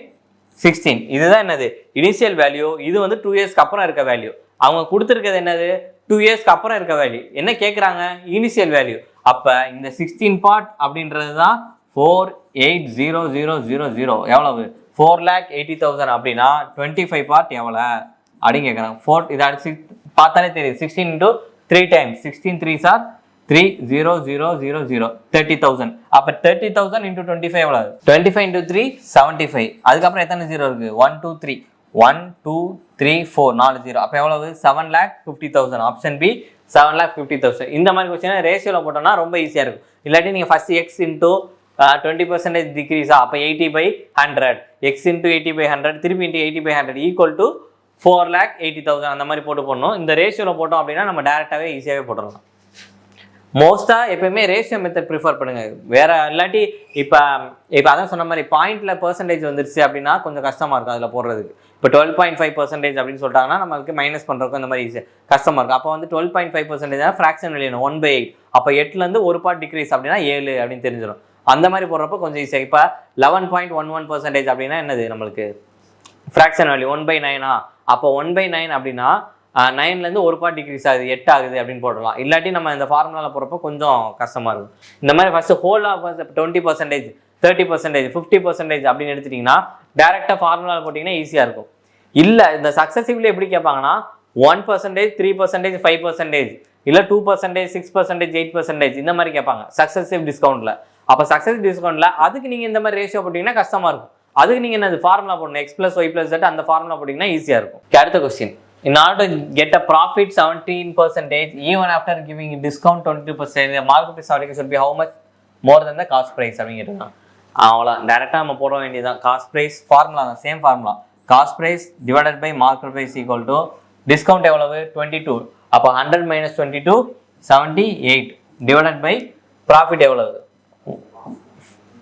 Speaker 1: 16. இதுதான் என்னது? Initial value. இது வந்து 2 இயர்ஸ்க்கு அப்புறம் இருக்க வேல்யூ. அவங்க கொடுத்துருக்கிறது என்னது? 2 இயர்ஸ்க்கு அப்புறம் இருக்க வேல்யூ. என்ன கேட்குறாங்க? Initial value. அப்போ இந்த 16 பார்ட் அப்படின்றது தான் 480,000. எவ்வளவு? 4,80,000 அப்படின்னா 25 பார்ட் எவ்வளோ அப்படின்னு கேட்குறாங்க. 4 இதை அடிச்சு பார்த்தாலே தெரியுது. 16 × 3 டைம்ஸ் 16 3s are 3,0,0,0,0 30,000. அப்போ 30,000 × 25 எவ்வளோ? 25 × 3 75. அதுக்கப்புறம் எத்தனை ஜீரோ இருக்குது? 1 2 3 1 2 3 4 4 ஜீரோ. அப்போ எவ்வளவு? 7,50,000. Option B 7,50,000. இந்த மாதிரி கொஸ்டின் ரேஷியோவில் போட்டோம்னா ரொம்ப ஈஸியாக இருக்கும். இல்லாட்டி நீங்கள் ஃபர்ஸ்ட் எக்ஸ் இன்ட்டு 20% டிக்ரீஸா, அப்போ 80/100 எக்ஸ் இன்ட்டு 80/100 திருப்பி இன்ட்டு 80/100 ஈக்குவல் டு 4,80,000 அந்த மாதிரி போடணும். இந்த ரேஷியோவில் போட்டோம் அப்படின்னா நம்ம டேரெக்டாகவே ஈஸியாகவே போட்டுடலாம். மோஸ்ட்டாக எப்பயுமே ரேஷியோ மெத்தட் ப்ரிஃபர் பண்ணுங்க. வேற இல்லாட்டி இப்போ அதான் சொன்ன மாதிரி பாயிண்ட்ல பெர்சன்டேஜ் வந்துருச்சு அப்படின்னா கொஞ்சம் கஷ்டமா இருக்கும் அதில் போடுறதுக்கு. இப்போ 12.5% அப்படின்னு சொல்லிட்டாங்கன்னா நம்மளுக்கு மைனஸ் பண்ணுறதுக்கு இந்த மாதிரி ஈஸியாக கஷ்டமா இருக்கும். அப்போ வந்து 12.5% ஃப்ராக்ஷன் எழுதணும் 1/8. அப்போ 8லேருந்து ஒரு பார்ட் டிக்ரீஸ் அப்படின்னா 7 அப்படின்னு தெரிஞ்சிடும். அந்த மாதிரி போடுறப்போ கொஞ்சம் ஈஸியாக. இப்போ 11.11% அப்படின்னா என்னது நம்மளுக்கு ஃப்ராக்ஷன் வேல்யூ 1/9. அப்போ 1/9 அப்படின்னா 9லேருந்து ஒரு பார்ட் டிக்ரீஸ் ஆகுது 8 ஆகுது அப்படின்னு போடலாம். இல்லாட்டி நம்ம இந்த ஃபார்முலாவில் போகிறப்போ கொஞ்சம் கஷ்டமாக இருக்கும். இந்த மாதிரி ஃபஸ்ட்டு ஹோல் ஆஃப் 20%, 30%, 50% அப்படின்னு எடுத்துட்டிங்கன்னா டேரெக்டாக ஃபார்முலாவில் போட்டிங்கன்னா ஈஸியாக இருக்கும். இல்லை இந்த சக்ஸஸிவ்ல எப்படி கேட்பாங்கன்னா 1%, 3%, 5%, இல்லை 2%, 6%, 8% இந்த மாதிரி கேட்பாங்க சக்ஸஸிவ் டிஸ்கவுண்ட்டில். அப்போ சக்ஸஸிவ் டிஸ்கவுண்ட்டில் அதுக்கு நீங்கள் இந்த மாதிரி ரேஷியோ போட்டிங்கன்னா கஷ்டமாக இருக்கும். அதுக்கு நீங்கள் என்னது ஃபார்முலா போடணும், x + y + z அந்த ஃபார்முலா போட்டிங்கன்னா ஈஸியாக இருக்கும். அடுத்த question, in order to get a profit 17% even after giving discount 22%, the market price should be how much more than the cost price அப்படின்னு கேட்டாங்க. அவ்வளோ டேரெக்டாக நம்ம போட வேண்டியதுதான். காஸ்ட் ப்ரைஸ் ஃபார்முலா தான், same formula. Cost price divided by market price equal to discount எவ்வளவு 22. அப்போ 100 - 22 78 டிவைடட் பை ப்ராஃபிட் எவ்வளவு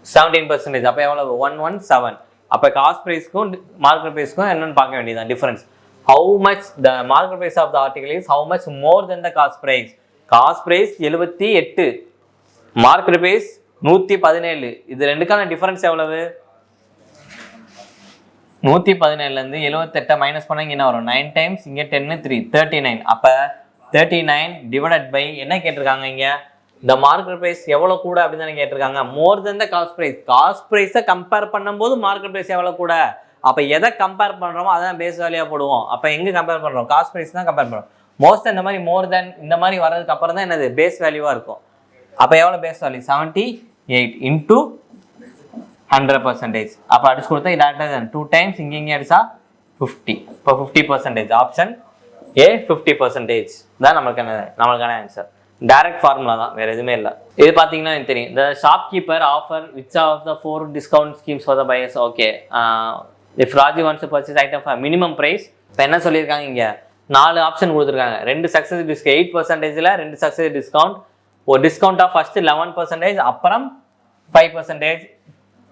Speaker 1: 17%. அப்போ எவ்வளவு 117. அப்போ காஸ்ட் ப்ரைஸ்க்கும் மார்க்கெட் ப்ரைஸ்க்கும் என்னன்னு பார்க்க வேண்டியதுதான் difference. How much the market price of the article is how much more than the cost price. Cost price 78, market price 117. இது ரெண்டுக்கான டிஃபரன்ஸ் எவ்வளவு 117லேருந்து 78 மைனஸ் பண்ணால் இங்கே என்ன வரும் 9 டைம்ஸ், இங்கே 10 3 39. அப்போ 39 டிவைடட் பை என்ன கேட்டிருக்காங்க இங்கே இந்த மார்க்கெட் ப்ரைஸ் எவ்வளோ கூட அப்படின்னு தானே கேட்டிருக்காங்க. மோர் தென் த காஸ்ட் ப்ரைஸ். காஸ்ட் ப்ரைஸை கம்பேர் பண்ணும்போது மார்க்கெட் ப்ரைஸ் எவ்வளோ கூட. அப்போ எதை கம்பேர் பண்ணுறோமோ அதான் பேஸ் வேல்யூவாக போடுவோம். அப்போ எங்கே கம்பேர் பண்ணுறோம் காஸ்ட் ப்ரைஸ் தான் கம்பேர் பண்ணுறோம். மோஸ்ட் இந்த மாதிரி மோர் தென் இந்த மாதிரி வர்றதுக்கு அப்புறம் தான் என்னது பேஸ் வேல்யூவாக இருக்கும். அப்போ எவ்வளோ பேஸ் வேல்யூ 78 இன்ட்டு 100%. அப்போ அடிச்சு கொடுத்தா டேரக்டாக 2 டைம்ஸ் இங்கே அடிச்சா 50. இப்போ 50%. ஆப்ஷன் ஏ 50% தான் நம்மளுக்கான ஆன்சர். டைரக்ட் ஃபார்முலா தான், வேறு எதுவுமே இல்லை. இது பார்த்தீங்கன்னா எனக்கு தெரியும். இந்த shopkeeper offer which of the 4 discount schemes for the buyers. Okay, if Raji wants to purchase item for minimum price. இப்போ என்ன சொல்லியிருக்காங்க இங்கே 4 ஆப்ஷன் கொடுத்துருக்காங்க. 2 சக்ஸஸ் டிஸ்கவுண்ட் 8%ல் 2 சக்ஸஸ் டிஸ்கவுண்ட். ஒரு டிஸ்கவுண்ட் ஆஃப் ஃபர்ஸ்ட் 11%, அப்புறம் 5%.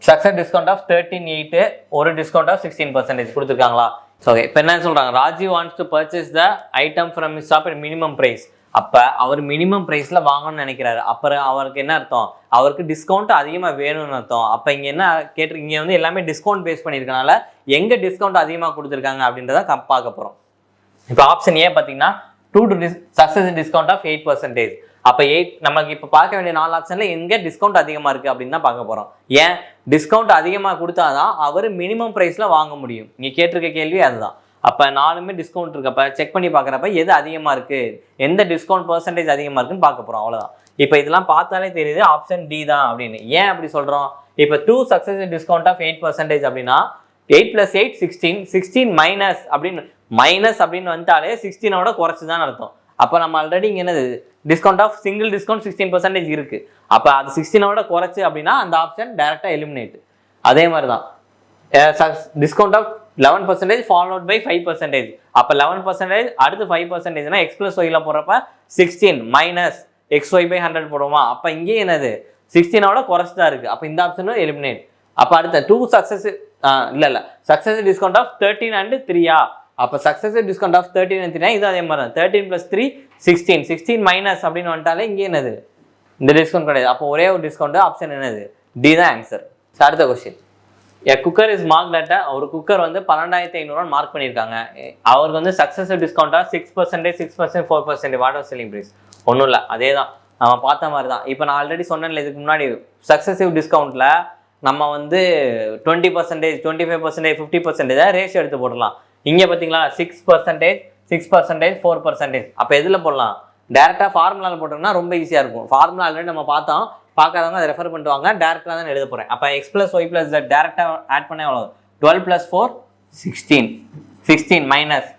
Speaker 1: சக்ஸஸ் டிஸ்கவுண்ட் ஆஃப் 13.8, ஒரு டிஸ்கவுண்ட் ஆஃப் 16% கொடுத்துருக்காங்களா. ஓகே, இப்போ என்ன சொல்கிறாங்க Raji wants to purchase the item from his shop at minimum price. அப்போ அவர் மினிமம் ப்ரைஸில் வாங்கணும்னு நினைக்கிறாரு. அப்புறம் அவருக்கு என்ன அர்த்தம் அவருக்கு டிஸ்கவுண்ட் அதிகமாக வேணும்னு அர்த்தம். அப்போ இங்கே என்ன இங்கே வந்து எல்லாமே டிஸ்கவுண்ட் பேஸ் பண்ணியிருக்கனால எங்கே டிஸ்கவுண்ட் அதிகமாக கொடுத்துருக்காங்க அப்படின்றத பார்க்க போகிறோம். இப்போ ஆப்ஷன் ஏ பார்த்தீங்கன்னா 2 சக்ஸஸ் டிஸ்கவுண்ட் ஆஃப் 8%. அப்போ 8 நமக்கு இப்போ பார்க்க வேண்டிய 4 ஆப்ஷனில் எங்கே டிஸ்கவுண்ட் அதிகமாக இருக்குது அப்படின்னு தான் பார்க்க போகிறோம். ஏன் டிஸ்கவுண்ட் அதிகமாக கொடுத்தாதான் அவர் மினிமம் ப்ரைஸில் வாங்க முடியும். இங்கே கேட்டிருக்க கேள்வி அதுதான். அப்போ 4மே டிஸ்கவுண்ட் இருக்கப்ப செக் பண்ணி பார்க்குறப்ப எது அதிகமாக இருக்குது, எந்த டிஸ்கவுண்ட் பெர்சன்டேஜ் அதிகமாக இருக்குன்னு பார்க்க போகிறோம். அவ்வளோதான். இப்போ இதெல்லாம் பார்த்தாலே தெரியுது ஆப்ஷன் டி தான் அப்படின்னு. ஏன் அப்படி சொல்கிறோம், இப்போ 2 சக்ஸஸ் டிஸ்கவுண்ட் ஆஃப் 8% அப்படின்னா 8 + 8 16, 16 மைனஸ் அப்படின்னு வந்துட்டாலே 16ஓட குறைச்சி தான் அர்த்தம். அப்போ நம்ம ஆல்ரெடி இங்கே என்னது டிஸ்கவுண்ட் ஆஃப் சிங்கிள் டிஸ்கவுண்ட் 16% இருக்குது. அப்போ அது 16ஓட குறைச்சி அப்படின்னா அந்த ஆப்ஷன் டைரெக்டாக எலிமினேட். அதே மாதிரி தான் டிஸ்கவுண்ட் ஆஃப் 11% ஃபாலோட் பை 5%. அப்போ 11% அடுத்து 5%னா x + yல போடுறப்ப 16 மைனஸ் xy/100 போடுவோமா. அப்போ இங்கே என்னது 16ஓட குறைச்சி தான் இருக்குது. அப்போ இந்த ஆப்ஷனும் எலிமினேட். அப்போ அடுத்த 2 சக்ஸஸ் இல்லை சக்ஸஸ் டிஸ்கவுண்ட் ஆஃப் 13 and 3. அப்போ சக்ஸஸ் டிஸ்கவுண்ட் ஆஃப் 13 and 3 இது அதே மாதிரி தான் 13 + 3 16, 16 மைனஸ் அப்படின்னு வந்துட்டாலே இங்கே என்னது இந்த டிஸ்கவுண்ட் கிடையாது. அப்போ ஒரே ஒரு டிஸ்கவுண்ட் ஆப்ஷன் என்னது டி தான் ஆன்சர். அடுத்த question, cooker is mark data. ஒரு குக்கர் வந்து 12,500 மார்க் பண்ணியிருக்காங்க. அவருக்கு வந்து சக்ஸஸிவ் டிஸ்கவுண்ட்டாக 6%, 6%, 4% வாட் ஆஃப் செல்லிங் ப்ரைஸ். ஒன்றும் இல்லை, அதே தான் நம்ம பார்த்த மாதிரி தான். இப்போ நான் ஆல்ரெடி சொன்னேன்ல இதுக்கு முன்னாடி சக்ஸஸிவ் டிஸ்கவுண்ட்டில் நம்ம வந்து 20%, 25%, 50% ரேஷியோ எடுத்து போடலாம். இங்கே பார்த்தீங்களா 6%, 6%, 4%. அப்போ எதில் போடலாம் டேரெக்டாக ஃபார்முலாவில் போட்டோம்னா ரொம்ப ஈஸியாக இருக்கும். ஃபார்முலா ஆல்ரெடி நம்ம பார்த்தோம், பார்க்காதவங்க அதை ரெஃபர் பண்ணிட்டு வாங்க. டேரெக்டாக தான் எழுத போகிறேன். அப்போ x + y + z டேரெக்டாக ஆட் பண்ண எவ்வளோ 12 + 4 16, 16 minus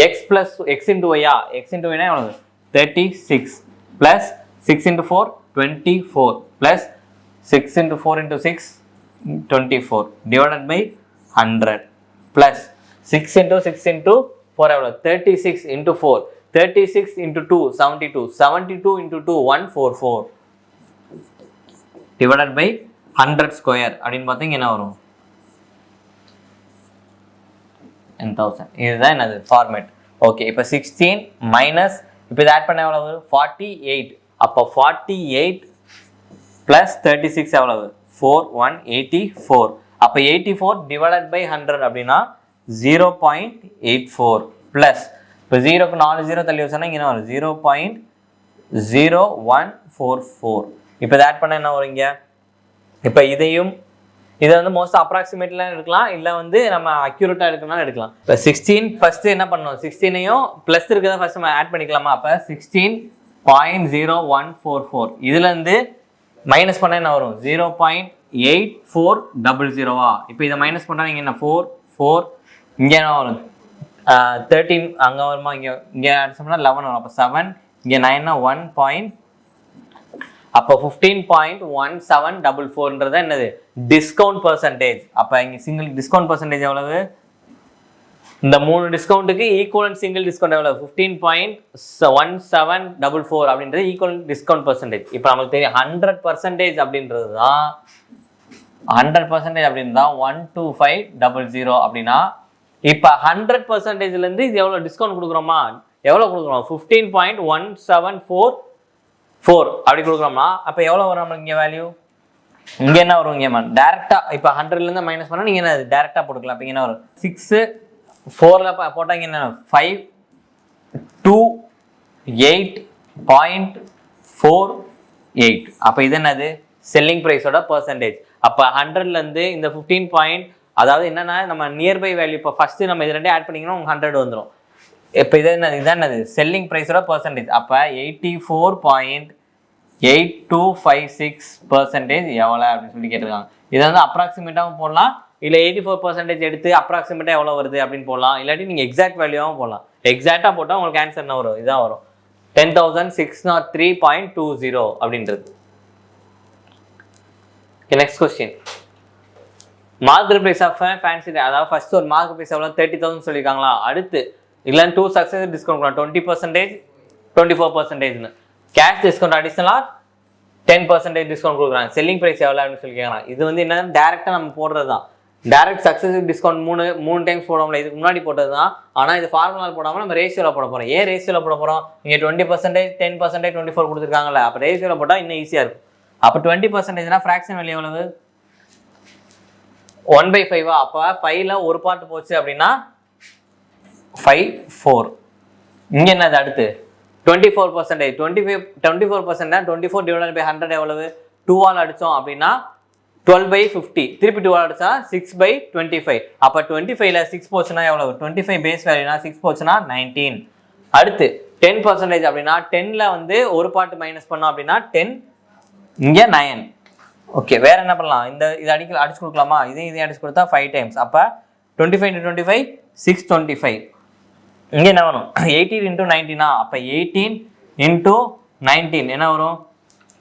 Speaker 1: x × y x × y எவ்வளோ 36 + 6 × 4 24 + 6 into 4 into 6, 24 divided by 100 plus 6 into 6 into 4 எவ்வளோ 36 into 4, 36 into 2, 72, 72 into 2, 144 divided by 100 square அப்படின்னு பார்த்தீங்க என்ன வரும் 1000. இதுதான் என்னது ஃபார்மேட். ஓகே, இப்போ 16 மைனஸ் இப்போ இதை ஆட் பண்ண எவ்வளவு 48. அப்போ 48 ப்ளஸ் 36 எவ்வளவு 4184. அப்போ 84 டிவைடட் பை 100 அப்படின்னா 0.84 ப்ளஸ் இப்போ 0க்கு 4 0 தள்ளி வச்சோன்னா இங்கே என்ன வரும் 0.0144. இப்போ இதை ஆட் பண்ண என்ன வரும் இங்கே இப்போ இதை வந்து மோஸ்ட் அப்ராக்சிமேட்லாம் எடுக்கலாம், இல்லை வந்து நம்ம அக்யூரேட்டாக எடுக்கணும்னா எடுக்கலாம். இப்போ 16 ஃபஸ்ட்டு என்ன பண்ணணும் 16ஐயும் ப்ளஸ் இருக்கிறத ஃபஸ்ட் நம்ம ஆட் பண்ணிக்கலாமா. அப்போ 16.0144 இதுலேருந்து மைனஸ் பண்ணால் என்ன வரும் 0.8400. இப்போ இதை மைனஸ் பண்ணால் இங்கே என்ன 4 4 இங்கே என்ன வரும் 13 அங்கே வருமா, இங்கே அடிச்சோம்னா 11 வரும். அப்போ 7 இங்கே 9னா 1. அப்போ 15.1744 என்னது டிஸ்கவுண்ட் பர்சன்டேஜ். அப்போ இங்கே சிங்கிள் டிஸ்கவுண்ட் பர்சன்டேஜ் எவ்வளவு, இந்த 3 டிஸ்கவுண்ட்டுக்கு ஈக்குவலன்ட் சிங்கிள் டிஸ்கவுண்ட் எவ்வளவு 15.1744 அப்படின்றது ஈக்குவலன்ட் டிஸ்கவுண்ட் பர்சன்டேஜ். இப்போ நமக்கு தெரியும் 100% அப்படின்றது தான் 12500 அப்படின்னா இப்போ 100%லேருந்து இது எவ்வளோ டிஸ்கவுண்ட் கொடுக்குறோமா, எவ்வளோ கொடுக்குறோம் 15.1744 அப்படி கொடுக்குறோம்னா அப்போ எவ்வளோ வரும் நம்மளுக்கு இங்கே வேல்யூ, இங்கே என்ன வரும் இங்கே டேரெக்டாக இப்போ 100லேருந்து மைனஸ் பண்ணால் நீங்கள் என்ன டேரெக்டாக போட்டுக்கலாம். இப்போ இங்கே என்ன வரும் 6 4ல் போட்டால் இங்கே என்ன 528.48. அப்போ இது என்னது செல்லிங் ப்ரைஸோட பர்சன்டேஜ். அப்போ 100லேருந்து இந்த 15 அதாவது என்னன்னா நம்ம நியர்பை வேல்யூ இப்போ ஃபஸ்ட்டு நம்ம இது ரெண்டே ஆட் பண்ணிங்கன்னா உங்களுக்கு 100 வந்துடும். இப்போ இதான் என்னது செல்லிங் ப்ரைஸோட பர்சன்டேஜ். அப்போ 84.8256% எவ்வளோ அப்படின்னு சொல்லி கேட்டிருக்காங்க. இதை வந்து அப்ராக்சிமேட்டாகவும் போடலாம், இல்லை 84% எடுத்து அப்ராக்சிமேட்டாக எவ்வளோ வருது அப்படின்னு போடலாம், இல்லாட்டி நீங்கள் எக்ஸாக்ட் வேல்யூவாகவும் போடலாம். எக்ஸாக்டாக போட்டால் உங்களுக்கு ஆன்சர் என்ன வரும், இதான் வரும் 10,603.20 அப்படின்றது. Next question, market price of fancy, அதாவது ஃபர்ஸ்ட் ஒரு மார்க்கெட் ப்ரைஸ் எவ்வளோ 30,000 சொல்லியிருக்காங்களா. அடுத்து இல்லை 2 சக்ஸஸ் டிஸ்கவுண்ட் பண்ணலாம் 20% 24%. கேஷ் டிஸ்கவுண்ட் அடிஷனலாக 10% டிஸ்கவுண்ட் கொடுக்குறாங்க. செல்லிங் ப்ரைஸ் எவ்வளோ அப்படின்னு சொல்லி கேட்கலாம். இது வந்து என்ன டேரெக்டாக நம்ம போடுறது தான். டேரெக்ட் சக்ஸஸிவ் டிஸ்கவுண்ட் 3 டைம்ஸ் போடாமல் இதுக்கு முன்னாடி போட்டது தான். ஆனால் இது ஃபார்முலாவில் போடாமல் நம்ம ரேஷியோவில் போட போகிறோம். ஏன் ரேஷியோவில் போட போகிறோம், இங்கே 20% 10% 24 கொடுத்துருக்காங்கல்ல, அப்போ ரேஷியோவில் போட்டால் இன்னும் ஈஸியாக இருக்கும். அப்போ 20%னா ஃப்ராக்ஷன் வேல்யூ எவ்வளவு 1/5. அப்போ 5ல் ஒரு பார்ட் போச்சு அப்படின்னா 5 4. இங்கே என்னது அடுத்து 24%. 24%னா 24 டிவைடட் பை 100 எவ்வளவு 2ஆல் அடித்தோம் அப்படின்னா 12/50. திருப்பி 2ஆல் அடித்தா 6/25. அப்போ 25ல் 6 போச்சுன்னா எவ்வளவு 25 பேஸ் வேல்யூனா 6 போச்சுன்னா 19. அடுத்து 10% அப்படின்னா 10ல் வந்து ஒரு பார்ட் மைனஸ் பண்ணோம் அப்படின்னா 10 இங்கே 9. ஓகே, வேற என்ன பண்ணலாம், இது அடிச்சு கொடுக்கலாமா, இதையும் அடிச்சு கொடுத்தா 5 டைம்ஸ். அப்போ 25 × 25 625. இங்கே என்ன வரும் 18 × 19. அப்போ 18 × 19 என்ன வரும்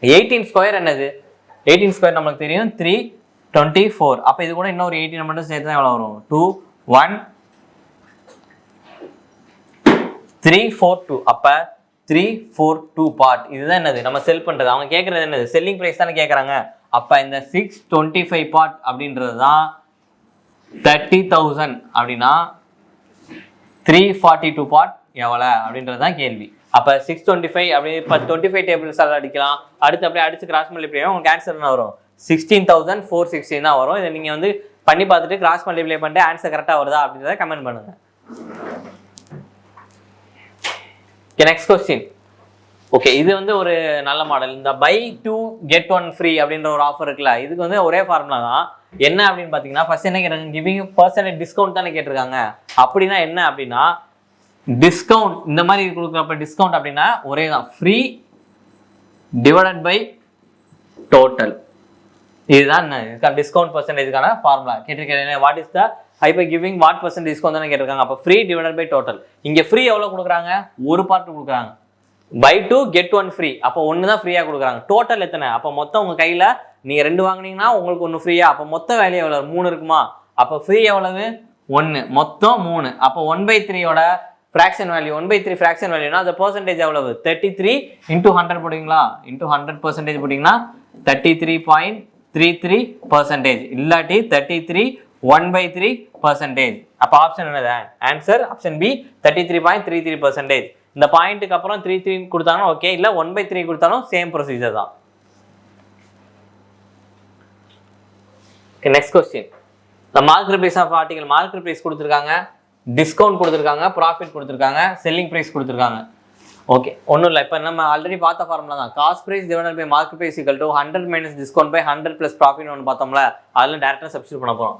Speaker 1: 18 ஸ்கொயர் என்னது 18 ஸ்கொயர் நம்மளுக்கு தெரியும் 324. அப்போ இது கூட இன்னொரு 18 மட்டும் சேர்த்து தான் எவ்வளோ வரும் 21342. அப்போ 342 பார்ட். இதுதான் என்னது நம்ம செல் பண்ணுறது. அவங்க கேட்குறது என்னது செல்லிங் ப்ரைஸ் தானே கேட்குறாங்க. அப்போ இந்த 625 பார்ட் அப்படின்றது தான் 30,000 அப்படின்னா 342 பார்ட் எவ்வளோ அப்படின்றது தான் கேள்வி. அப்போ 625 அப்படி இப்போ 25 டேபிள்ஸ் அடிக்கலாம். அடுத்து அப்படியே அடிச்சு கிராஸ் மல்டிப்ளை உங்களுக்கு ஆன்சர் என்ன வரும் 16,416 தான் வரும். இதை நீங்கள் வந்து பண்ணி பார்த்துட்டு கிராஸ் மல்டிப்ளை பண்ணிட்டு ஆன்சர் கரெக்டாக வருதா அப்படின்றத கமெண்ட் பண்ணுங்க. Next question. ஓகே, இது வந்து ஒரு நல்ல மாடல். இந்த buy 2 get 1 free அப்படின்ற ஒரு ஆஃபர் இருக்குல்ல, இதுக்கு வந்து ஒரே ஃபார்முலா தான். என்ன அப்படின்னு பார்த்தீங்கன்னா ஃபர்ஸ்ட் என்ன கேட்டாங்க கிவிங் பர்சன்டேஜ் டிஸ்கவுண்ட் தானே கேட்டிருக்காங்க. அப்படின்னா என்ன அப்படின்னா டிஸ்கவுண்ட் இந்த மாதிரி கொடுக்குறப்ப டிஸ்கவுண்ட் அப்படின்னா ஒரே தான் ஃப்ரீ டிவைடட் பை டோட்டல். இதுதான் டிஸ்கவுண்ட் பர்சன்டேஜ்க்கான ஃபார்முலா கேட்டிருக்கேன். What is the hyper giving what percentage discount தானே கேட்டிருக்காங்க. அப்போ ஃப்ரீ டிவைடட் பை டோட்டல். இங்கே ஃப்ரீ எவ்வளோ கொடுக்குறாங்க ஒரு பார்ட் கொடுக்குறாங்க. Buy 2 get 1 free. அப்போ ஒன்று தான் ஃப்ரீயாக கொடுக்குறாங்க. டோட்டல் எத்தனை? அப்போ மொத்தம் உங்கள் கையில் நீங்கள் 2 வாங்கினீங்கன்னா உங்களுக்கு ஒன்று ஃப்ரீயா? அப்போ மொத்த வேல்யூ எவ்வளோ? 3 இருக்குமா? அப்போ ஃப்ரீ எவ்வளவு? 1, மொத்தம் 3. அப்போ 1/3யோட ஃப்ராக்ஷன் வேல்யூ 1/3 ஃப்ராக்ஷன் வேல்யூனா அந்த பர்சன்டேஜ் எவ்வளவு? 33 × 100 போடுவீங்களா? × 100% போட்டிங்கன்னா 33.33%. இல்லாட்டி 33 1/3%. அப்போ ஆப்ஷன் என்னது? Answer option B 33.33%. இந்த பாயிண்ட்டுக்கு அப்புறம் 33 கொடுத்தாங்கன்னா ஓகே, இல்லை 1/3 கொடுத்தாலும் சேம் ப்ரொசீஜர் தான். Next question. இந்த market price of article, market price கொடுத்துருக்காங்க, டிஸ்கவுண்ட் கொடுத்துருக்காங்க, ப்ராஃபிட் கொடுத்துருக்காங்க, செல்லிங் ப்ரைஸ் கொடுத்துருக்காங்க. ஓகே, ஒன்றும் இல்லை. இப்போ நம்ம ஆல்ரெடி பார்த்த ஃபார்முலா தான். Cost price divided by market price equal to 100 minus discount by 100 plus profit ஒன்று பார்த்தோம்ல, அதில் டேரக்டாக சப்ஸ்டியூட் பண்ண போகிறோம்.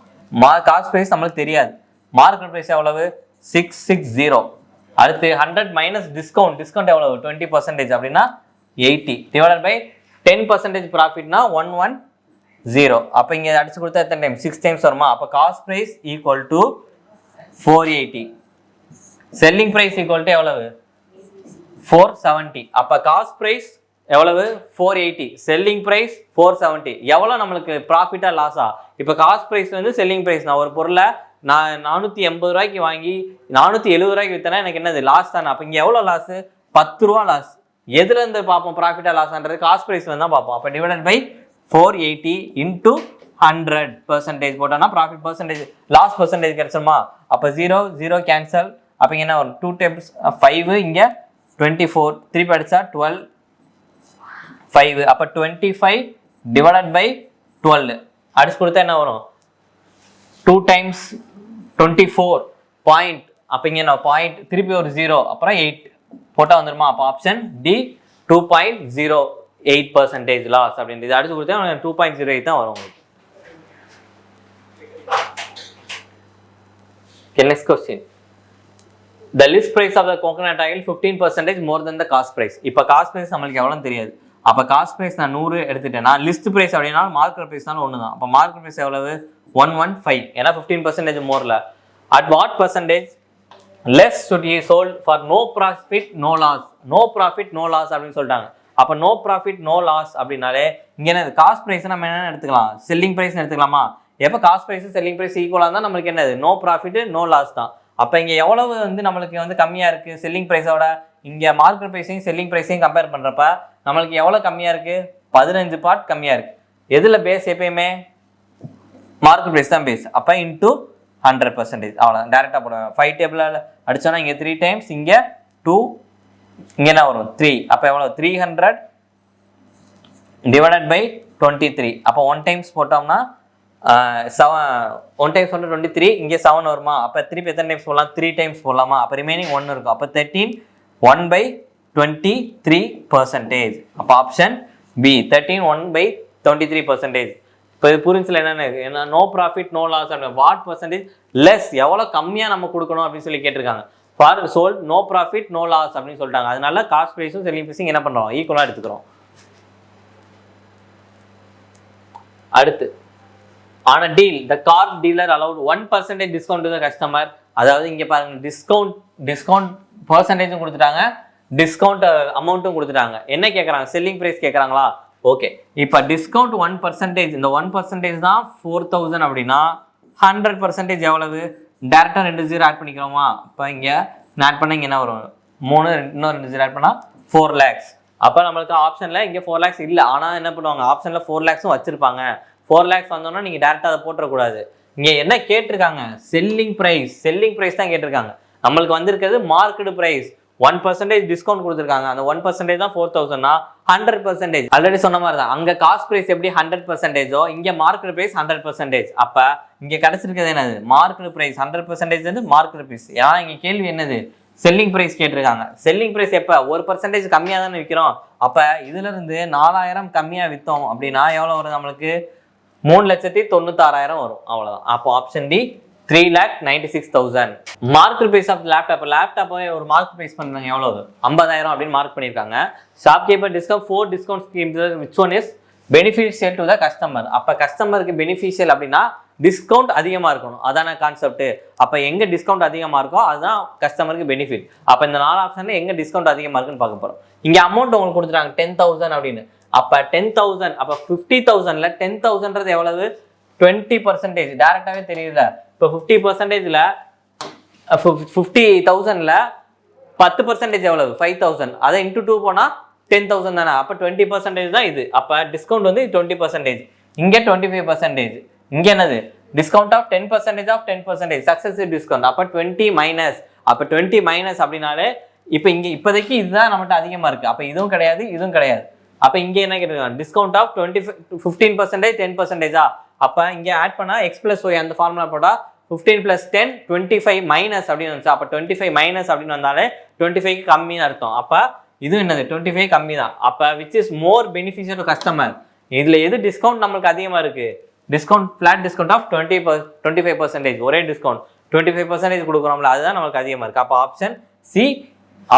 Speaker 1: காஸ்ட் ப்ரைஸ் நம்மளுக்கு தெரியாது. மார்க்கெட் ப்ரைஸ் எவ்வளவு? 660. அடுத்து 100 மைனஸ் டிஸ்கவுண்ட், டிஸ்கவுண்ட் எவ்வளவு? 20% அப்படின்னா 80 டிவைடட் பை 10% ப்ராஃபிட்னா 110. அப்போ இங்கே அடிச்சு கொடுத்தா எத்தனை டைம்? 6 டைம்ஸ் வருமா? அப்போ cost price equal to 480. Selling price equal to எவ்வளவு? 470. அப்போ காஸ்ட் ப்ரைஸ் எவ்வளவு? 480. Selling price 470. எவ்வளோ நம்மளுக்கு ப்ராஃபிட்டா லாஸா? இப்போ காஸ்ட் ப்ரைஸ் வந்து செல்லிங் ப்ரைஸ். நான் ஒரு பொருளை நான் 480 ரூபாய்க்கு வாங்கி 470 ரூபாய்க்கு விற்றனா எனக்கு என்னது? லாஸ் தானே. அப்போ இங்கே எவ்வளோ லாஸு? 10 ரூபா லாஸ். எதுலேருந்து பார்ப்போம் ப்ராஃபிட்டா லாஸான்றது? காஸ்ட் ப்ரைஸ்ல தான் பார்ப்போம். அப்போ டிவைடட் பை 480 × 100% போட்டோம்னா ப்ராஃபிட் பர்சன்டேஜ், லாஸ் பர்சன்டேஜ் கிடைச்சிருமா? அப்போ 0 0 கேன்சல். அப்போ இங்கே என்ன வரும்? 2 டைம்ஸ் 5, இங்கே 24, 3 படிச்சா 12, 5. அப்போ 25 டிவைடட் பை 12 அடிச்சு கொடுத்தா என்ன வரும்? 2 டைம்ஸ் 24 பாயிண்ட். அப்போ இங்கே என்ன பாயிண்ட்? திருப்பி ஒரு 0, அப்புறம் 8 போட்டால் வந்துருமா? அப்போ ஆப்ஷன் டி 2.08% லாஸ் அப்படின்றது அடிச்சு கொடுத்தா 2.08 தான் வரும் உங்களுக்கு. Okay, next question. The list price of the coconut oil 15% more than the cost price. இப்போ காஸ்ட் பிரைஸ் நம்மளுக்கு எவ்வளோன்னு தெரியாது. அப்போ காஸ்ட் பிரைஸ் நான் 100 எடுத்துட்டேன்னா லிஸ்ட் பிரைஸ் அப்படின்னா மார்க்கெட் பிரைஸ் தான் ஒன்று தான். அப்போ மார்க்கெட் பிரைஸ் எவ்வளவு? 115. ஏன்னா 15% மோர்ல. At what percentage less should be sold for no profit no loss? No profit no loss அப்படின்னு சொல்லிட்டாங்க. அப்போ no profit no loss அப்படின்னாலே இங்கே என்ன? காஸ்ட் பிரைஸ் நம்ம என்ன எடுத்துக்கலாம்? செல்லிங் பிரைஸ் எடுத்துக்கலாமா? எப்போ காஸ்ட் ப்ரைஸ் செல்லிங் ப்ரைஸ் ஈக்குவலாக இருந்தால் நம்மளுக்கு என்னது? நோ ப்ராஃபிட் நோ லாஸ் தான். அப்போ இங்கே எவ்வளவு வந்து நம்மளுக்கு வந்து கம்மியாக இருக்குது செல்லிங் ப்ரைஸோட? இங்கே மார்க்கெட் ப்ரைஸையும் செல்லிங் ப்ரைஸையும் கம்பேர் பண்ணுறப்ப நம்மளுக்கு எவ்வளோ கம்மியாக இருக்குது? 15 பார்ட் கம்மியாக இருக்குது. எதில் பேஸ்? எப்பயுமே மார்க்கெட் ப்ரைஸ் தான் பேஸ். அப்போ இன்ட்டு 100%. அவ்வளோதான், டேரெக்டாக போடுவேன். 5 டேபிளில் அடித்தோன்னா இங்கே 3 டைம்ஸ், இங்கே 2, இங்கே என்ன வரும்? 3. அப்போ எவ்வளோ? 300 டிவைடட் பை 23. அப்போ 1 டைம்ஸ் போட்டோம்னா 1 டைம்ஸ் 23, இங்கே 7 வருமா? அப்போ திருப்பி எத்தனை டைம்ஸ் போடலாம்? 3 டைம்ஸ் போடலாமா? அப்போ ரிமைனிங் 1 இருக்கும். அப்போ 13 1/23%. அப்போ ஆப்ஷன் பி 13 1/23%. இப்போ இது புரிஞ்சில் என்னென்ன? No profit no loss. What percentage less? எவ்வளோ கம்மியாக நம்ம கொடுக்கணும் அப்படின்னு சொல்லி கேட்டிருக்காங்க. For sold no profit no loss அப்படின்னு சொல்லிட்டாங்க. அதனால காஸ்ட் ப்ரைஸும் செல்லிங் ப்ரைஸும் என்ன பண்ணுறோம்? ஈக்குவலாக எடுத்துக்கிறோம். அடுத்து, on a deal the car dealer allowed 1% discount to the customer. அதாவது இங்கே பாருங்க, டிஸ்கவுண்ட் பர்சன்டேஜும் கொடுத்துட்டாங்க, டிஸ்கவுண்ட் அமௌண்ட்டும் கொடுத்துட்டாங்க. என்ன கேட்குறாங்க? செல்லிங் ப்ரைஸ் கேட்குறாங்களா? ஓகே, இப்போ டிஸ்கவுண்ட் 1%, இந்த 1% தான் 4000 அப்படின்னா 100% எவ்வளவு? டேரெக்டாக 2 0 ஆட் பண்ணிக்கிறோமா? இப்போ இங்கே ஆட் பண்ண இங்கே என்ன வரும்? 3, இன்னும் 2 0 ஆட் பண்ணால் 4 lakhs. அப்போ நம்மளுக்கு ஆப்ஷனில் இங்கே 4 lakhs இல்லை. ஆனால் என்ன பண்ணுவாங்க? ஆப்ஷனில் 4 lakhsம் வச்சுருப்பாங்க. 4 lakhs வந்தோன்னா நீங்கள் டேரெக்டாக அதை போட்டுறக்கூடாது. இங்கே என்ன கேட்டிருக்காங்க? Selling price. செல்லிங் ப்ரைஸ் தான் கேட்டிருக்காங்க. நம்மளுக்கு வந்திருக்கிறது மார்க்கெட் ப்ரைஸ். 1% டிஸ்கவுண்ட் கொடுத்துருக்காங்க. அந்த 1% தான் 4000னா 100%. ஆல்ரெடி சொன்ன மாதிரி தான். அங்கே காஸ்ட் ப்ரைஸ் எப்படி 100%ஓ இங்கே மார்க்கெட் ப்ரைஸ் 100%. அப்போ இங்கே கிடச்சிருக்கிறது என்னது? மார்க்கெட் ப்ரைஸ் 100% வந்து மார்க்கெட் ப்ரைஸ். ஏன்னா இங்கே கேள்வி என்னது? செல்லிங் ப்ரைஸ் கேட்டிருக்காங்க. செல்லிங் ப்ரைஸ் எப்போ? 1% கம்மியாக தானே விற்கிறோம். அப்போ இதுலேருந்து 4000 கம்மியாக விற்றோம் அப்படின்னா எவ்வளோ வரும்? நம்மளுக்கு 3,96,000 வரும். அவ்வளோதான். அப்போ option D 3,96,000. Market price of laptop. லேப்டாப்பை ஒரு மார்க்கெட் பிரைஸ் பண்ணுறாங்க எவ்வளோ? 50,000 அப்படின்னு மார்க் பண்ணியிருக்காங்க. Shopkeeper discount 4 discount schemes which one is beneficial to the customer. அப்போ கஸ்டமருக்கு பெனிஃபிஷியல் அப்படின்னா டிஸ்கவுண்ட் அதிகமாக இருக்கணும், அதான கான்செப்ட். அப்போ எங்கே டிஸ்கவுண்ட் அதிகமாக இருக்கோ அதுதான் கஸ்டமருக்கு பெனிஃபிட். அப்போ இந்த 4 ஆப்ஷனில் எங்கே டிஸ்கவுண்ட் அதிகமாக இருக்குன்னு பார்க்க போகிறோம். இங்கே அமௌண்ட் உங்களுக்கு கொடுத்துட்டாங்க 10,000 அப்படின்னு. அப்போ 10,000, அப்போ 50,000ல் 10,000ன்றது எவ்வளவு? 20%. டேரெக்டாகவே தெரியல. இப்போ 50%ல் 50,000ல் 10% எவ்வளவு? 5,000. அதை இன்ட்டு 2 போனால் 10,000 தானே. அப்போ 20% தான் இது. அப்போ டிஸ்கவுண்ட் வந்து 20%. இங்கே 25%. இங்கே என்னது? Discount of 10% of 10%. Successive discount. அப்போ 20 மைனஸ். அப்போ 20 மைனஸ் அப்படின்னாலே இப்போ இங்கே இப்போதைக்கு இதுதான் நம்மகிட்ட அதிகமாக இருக்குது. அப்போ இதுவும் கிடையாது, இதுவும் கிடையாது. அப்போ இங்கே என்ன கேட்டுருக்காங்க? Discount of 15%, 10%. அப்போ இங்கே ஆட் பண்ணால் எக்ஸ் ப்ளஸ் ஒய் அந்த ஃபார்முலா போட்டால் 15 + 10 25 மைனஸ் அப்படின்னு வந்துச்சு. அப்போ 25 மைனஸ் அப்படின்னு வந்தாலே 25க்கு கம்மின்னு அர்த்தம். அப்போ இது என்னது? 25 கம்மி தான். அப்போ which is more beneficial to customer. இதில் எது டிஸ்கவுண்ட் நம்மளுக்கு அதிகமாக இருக்குது? Discount, flat discount of 25%. ஒரே டிஸ்கவுண்ட் 25% கொடுக்குறோம்ல, அதுதான் நம்மளுக்கு அதிகமாக இருக்குது. அப்போ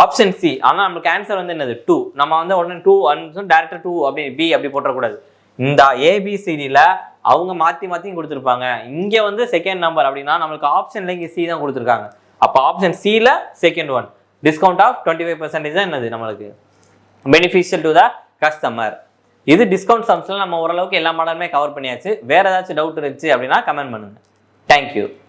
Speaker 1: ஆப்ஷன் சி. ஆனால் நம்மளுக்கு ஆன்சர் வந்து என்னது? 2. நம்ம வந்து உடனே 2 டேரக்டாக 2 அப்படி பி அப்படி போட்டக்கூடாது. இந்த ஏபிசிடியில் அவங்க மாற்றி கொடுத்துருப்பாங்க. இங்கே வந்து செகண்ட் நம்பர் அப்படின்னா நம்மளுக்கு ஆப்ஷன்ல இங்கே சி தான் கொடுத்துருக்காங்க. அப்போ ஆப்ஷன் சியில் செகண்ட் ஒன் டிஸ்கவுண்ட் ஆஃப் 25% தான் என்னது நம்மளுக்கு பெனிஃபிஷியல் டு த கஸ்டமர். இது டிஸ்கவுண்ட் சம்ஸ்ல நம்ம ஓரளவுக்கு எல்லா மாடலுமே கவர் பண்ணியாச்சு. வேற ஏதாச்சும் டவுட் இருந்துச்சு அப்படின்னா கமெண்ட் பண்ணுங்க. தேங்க்யூ.